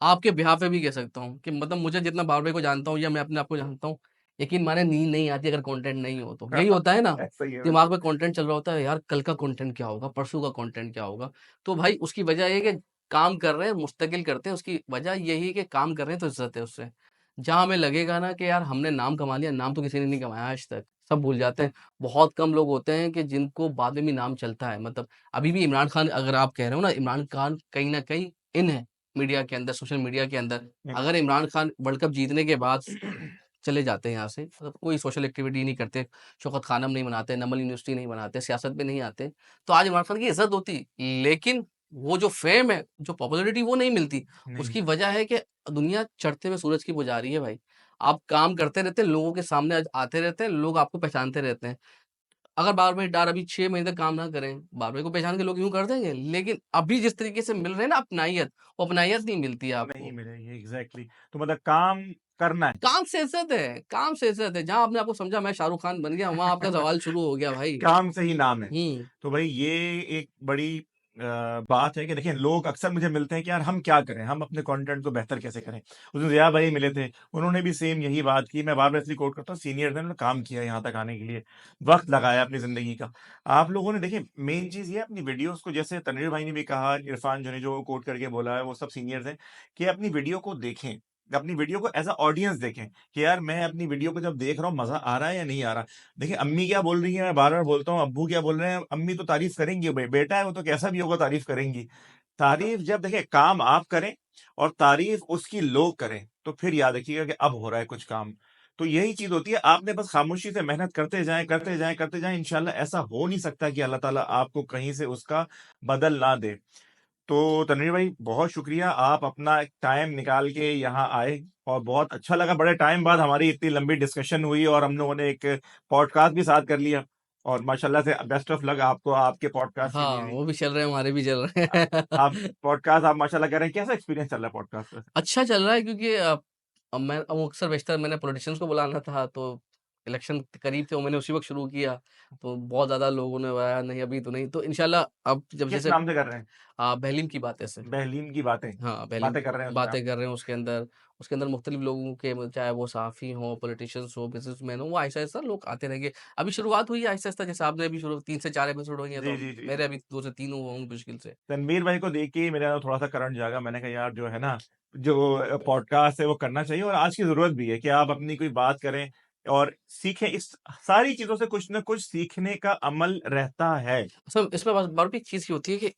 आपके बिहाफ़ पे भी कह सकता हूँ कि मतलब मुझे जितना बाबर भाई को जानता हूँ या मैं अपने आप को जानता हूँ, यकीन माने नींद नहीं आती अगर कंटेंट नहीं हो तो। यही होता है ना, ऐसा ही है दिमाग में बिल्कुल। कंटेंट चल रहा होता है, यार कल का कंटेंट क्या होगा, परसों का कंटेंट क्या होगा। तो भाई उसकी वजह ये है कि काम कर रहे हैं, मुस्तकिल करते हैं, उसकी वजह यही है कि काम कर रहे हैं तो इज़्ज़त है उससे। जहाँ हमें लगेगा ना कि यार हमने नाम कमा लिया, नाम तो किसी ने नहीं कमाया आज तक, सब भूल जाते हैं। बहुत कम लोग होते हैं कि जिनको बाद में भी नाम चलता है। मतलब अभी भी इमरान खान, अगर आप कह रहे हो ना, इमरान खान कहीं न कहीं इन है मीडिया के अंदर, सोशल मीडिया के अंदर। नहीं, अगर इमरान खान वर्ल्ड कप जीतने के बाद चले जाते हैं यहाँ से, मतलब कोई सोशल एक्टिविटी नहीं करते, शौकत खानम नहीं मनाते, नमल यूनिवर्सिटी नहीं बनाते, सियासत में नहीं आते, तो आज इमरान खान की इज़्ज़त होती। लेकिन वो जो फ़ेम है, जो पॉपुलैरिटी वो नहीं मिलती। नहीं उसकी मिलती। वजह है कि दुनिया चढ़ते हुए सूरज की पुजारी है भाई। आप काम करते रहते हैं, लोगों के सामने आते रहते हैं, लोग आपको पहचानते रहते हैं। अगर बारबर अभी 6 महीने तक काम ना करें, बारबर को पहचान के लोग यूँ कर देंगे। लेकिन अभी जिस तरीके से मिल रहे हैं ना अपनाइयत, वो अपनाइयत नहीं मिलती है नहीं आपको। मिलेगी, एग्ज़ैक्टली। तो मतलब काम करना है। काम से इज़्ज़त है, काम से इज़्ज़त है। जहाँ आपने आपको समझा मैं शाहरुख खान बन गया, वहाँ आपका सवाल शुरू हो गया भाई। काम से ही नाम है। हुँ। तो भाई ये एक बड़ी बात है कि देखिए लोग अक्सर मुझे मिलते हैं कि यार हम क्या करें? हम अपने कंटेंट को बेहतर कैसे करें? उस दिन ज़िया भाई मिले थे, उन्होंने भी सेम यही बात की। मैं बार-बार इसलिए कोट करता हूँ सीनियर थे, उन्होंने काम किया यहाँ तक आने के लिए, वक़्त लगाया अपनी ज़िंदगी का। आप लोगों ने देखिए मेन चीज़ ये है अपनी वीडियोज़ को जैसे तनवीर भाई ने भी कहा, इरफान जो ने जो कोट करके बोला है, वो सब सीनियर्स हैं कि अपनी वीडियो को देखें। अपनी वीडियो को एज़ अ ऑडियंस देखें कि यार मैं अपनी वीडियो को जब देख रहा हूँ, मज़ा आ रहा है या नहीं आ रहा? देखिए, अम्मी क्या बोल रही हैं, मैं बार-बार बोलता हूँ, अब्बू क्या बोल रहे हैं, अम्मी तो तारीफ़ करेंगी भई, बेटा है वो तो कैसा भी होगा तारीफ़ करेंगी। तारीफ़ जब देखिए काम आप करें और तारीफ़ उसकी लोग करें, तो फिर याद रखिएगा कि अब हो रहा है कुछ काम। तो यही चीज़ होती है, आपने बस खामोशी से मेहनत करते जाएँ, करते जाएँ, करते जाएँ, इंशाअल्लाह ऐसा हो नहीं सकता कि अल्लाह ताला आपको कहीं से उसका बदल ना दे। तो तनवीर भाई बहुत शुक्रिया आप अपना एक टाइम निकाल के यहाँ आए और बहुत अच्छा लगा बड़े टाइम बाद हमारी इतनी लंबी डिस्कशन हुई और हम लोगों ने एक पॉडकास्ट भी साथ कर लिया और माशाल्लाह से बेस्ट ऑफ लक आपको आपके पॉडकास्ट के लिए हाँ, भी वो भी चल रहे हैं, हमारे भी चल रहे आ- आप हैं। पॉडकास्ट आप माशाल्लाह कर रहे हैं कैसा एक्सपीरियंस चल रहा है पॉडकास्ट का अच्छा चल रहा है क्योंकि अब मैं अब अक्सर बेशतर मैंने पॉलिटिशियंस को बुलाना था तो इलेक्शन करीब थे, वो मैंने उसी वक़्त शुरू किया। तो बहुत ज़्यादा लोगों ने बताया नहीं अभी तो नहीं, तो इंशाल्लाह अब जब किस जैसे नाम से कर रहे हैं बहलीम की बातें से। बहलीम की बातें हाँ, पहली बातें कर रहे हैं उसमें आप बातें कर रहे हैं उसके अंदर मुख्तलिफ लोगों के चाहे वो सहाफ़ी हों, पॉलिटिशियंस हों, बिज़नेसमैन हों, वो आहिस्ता-आहिस्ता लोग आते रहेंगे। अभी शुरुआत हुई है आहिस्ता-आहिस्ता जैसे आपने अभी शुरू 3 से 4 एपिसोड हुए हैं, जी तो जी जी मेरे अभी 2 से 3 हुए होंगे मुश्किल से। तनवीर भाई को देख के ही मेरे अंदर थोड़ा-सा करंट जागा। मैंने कहा यार जो है ना, जो पॉडकास्ट है वो करना चाहिए और आज की ज़रूरत भी है कि आप अपनी कोई बात करें और सीखें। इस सारी चीज़ों से कुछ न कुछ सीखने का अमल रहता है। असल इसमें बस बात भी एक चीज़ ये होती है कि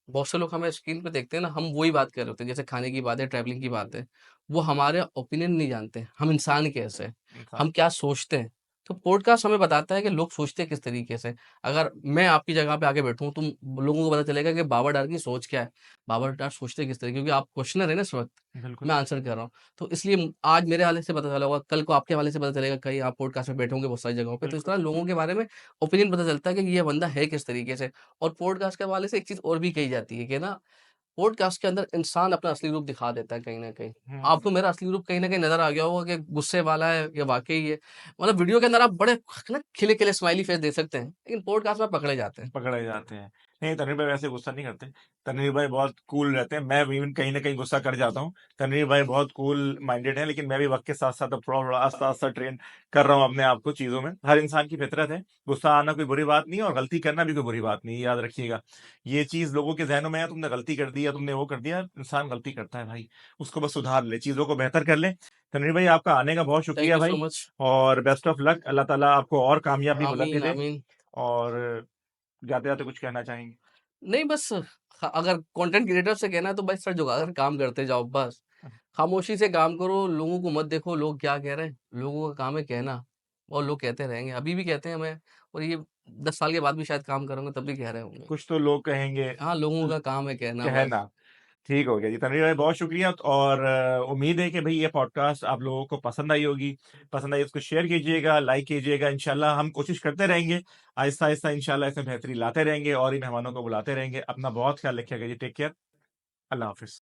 बहुत से लोग हमें स्क्रीन पे देखते हैं ना, हम वही बात कर रहे होते हैं, जैसे खाने की बात है, ट्रैवलिंग की बात है। वो हमारे ओपिनियन नहीं जानते, हम इंसान कैसे हैं, इंसान हम क्या सोचते हैं। तो पॉडकास्ट हमें बताता है कि लोग सोचते हैं किस तरीके से। अगर मैं आपकी जगह पे आके बैठूँ, तो लोगों को पता चलेगा कि बाबा डार की सोच क्या है, बाबा डार सोचते किस तरीके क्योंकि आप क्वेश्चनर हैं ना इस वक़्त, बिल्कुल, मैं आंसर कर रहा हूँ। तो इसलिए आज मेरे हवाले से पता चला होगा, कल को आपके हवाले से पता चलेगा, कहीं आप पॉडकास्ट में बैठे होंगे बहुत सारी जगहों पे, तो इस बिल्कुल। तरह लोगों के बारे में ओपिनियन पता चलता है कि ये बंदा है किस तरीके से। और पॉडकास्ट के हवाले से एक चीज़ और भी कही जाती है कि ना, पॉडकास्ट के अंदर इंसान अपना असली रूप दिखा देता है कहीं न कहीं। हुँ, आपको मेरा असली रूप कहीं न कहीं नज़र आ गया होगा कि गुस्से वाला है या वाक़ई है। मतलब वीडियो के अंदर आप बड़े ना खिले-खिले स्माइली फेस दे सकते हैं, लेकिन पॉडकास्ट में पकड़े जाते हैं। पकड़े जाते हैं। नहीं, तनवीर भाई वैसे गुस्सा नहीं करते। तनवीर भाई बहुत कूल रहते हैं। मैं इवन कहीं न कहीं गुस्सा कर जाता हूँ। तनवीर भाई बहुत कूल माइंडेड हैं, लेकिन मैं भी वक़्त के साथ-साथ अब थोड़ा-थोड़ा आस्ता-आस्ता ट्रेन कर रहा हूँ अपने आप को चीज़ों में। हर इंसान की फितरत है। गुस्सा आना कोई बुरी बात नहीं है और गलती करना भी कोई बुरी बात नहीं है, याद रखिएगा। ये चीज़ लोगों के ज़हनों में है, तुमने गलती कर दी या तुमने वो कर दिया। इंसान गलती करता है भाई, उसको बस सुधार ले, चीज़ों को बेहतर कर ले। तनवीर भाई आपका आने का बहुत थैंक शुक्रिया यू सो भाई मच। और बेस्ट ऑफ लक। अल्लाह ताला आपको और कामयाबी बुलंदी आमीन, दे आमीन। और जाते-जाते कुछ कहना चाहेंगे? नहीं बस अगर कंटेंट क्रिएटर से कहना है तो भाई सर झुकाकर काम करते जाओ बस। खामोशी से काम करो, लोगों को मत देखो लोग क्या कह रहे हैं, लोगों का काम है कहना और लोग कहते रहेंगे। अभी भी कहते हैं हमें और ये 10 साल के बाद भी शायद काम करूँगा तब भी कह रहे होंगे। कुछ तो लोग कहेंगे हाँ, लोगों ल का काम है कहना बस। कहना। ठीक हो गया जी। तनवीर भाई बहुत शुक्रिया और उम्मीद है कि भई ये पॉडकास्ट आप लोगों को पसंद आई होगी। पसंद आई उसको शेयर कीजिएगा, लाइक कीजिएगा। इंशाल्लाह हम कोशिश करते रहेंगे। आहिस्ता-आहिस्ता इंशाल्लाह इसमें बेहतरी लाते रहेंगे और ही मेहमानों को बुलाते रहेंगे। अपना बहुत ख्याल रखिएगा जी। Take care. अल्लाह हाफ़िज़।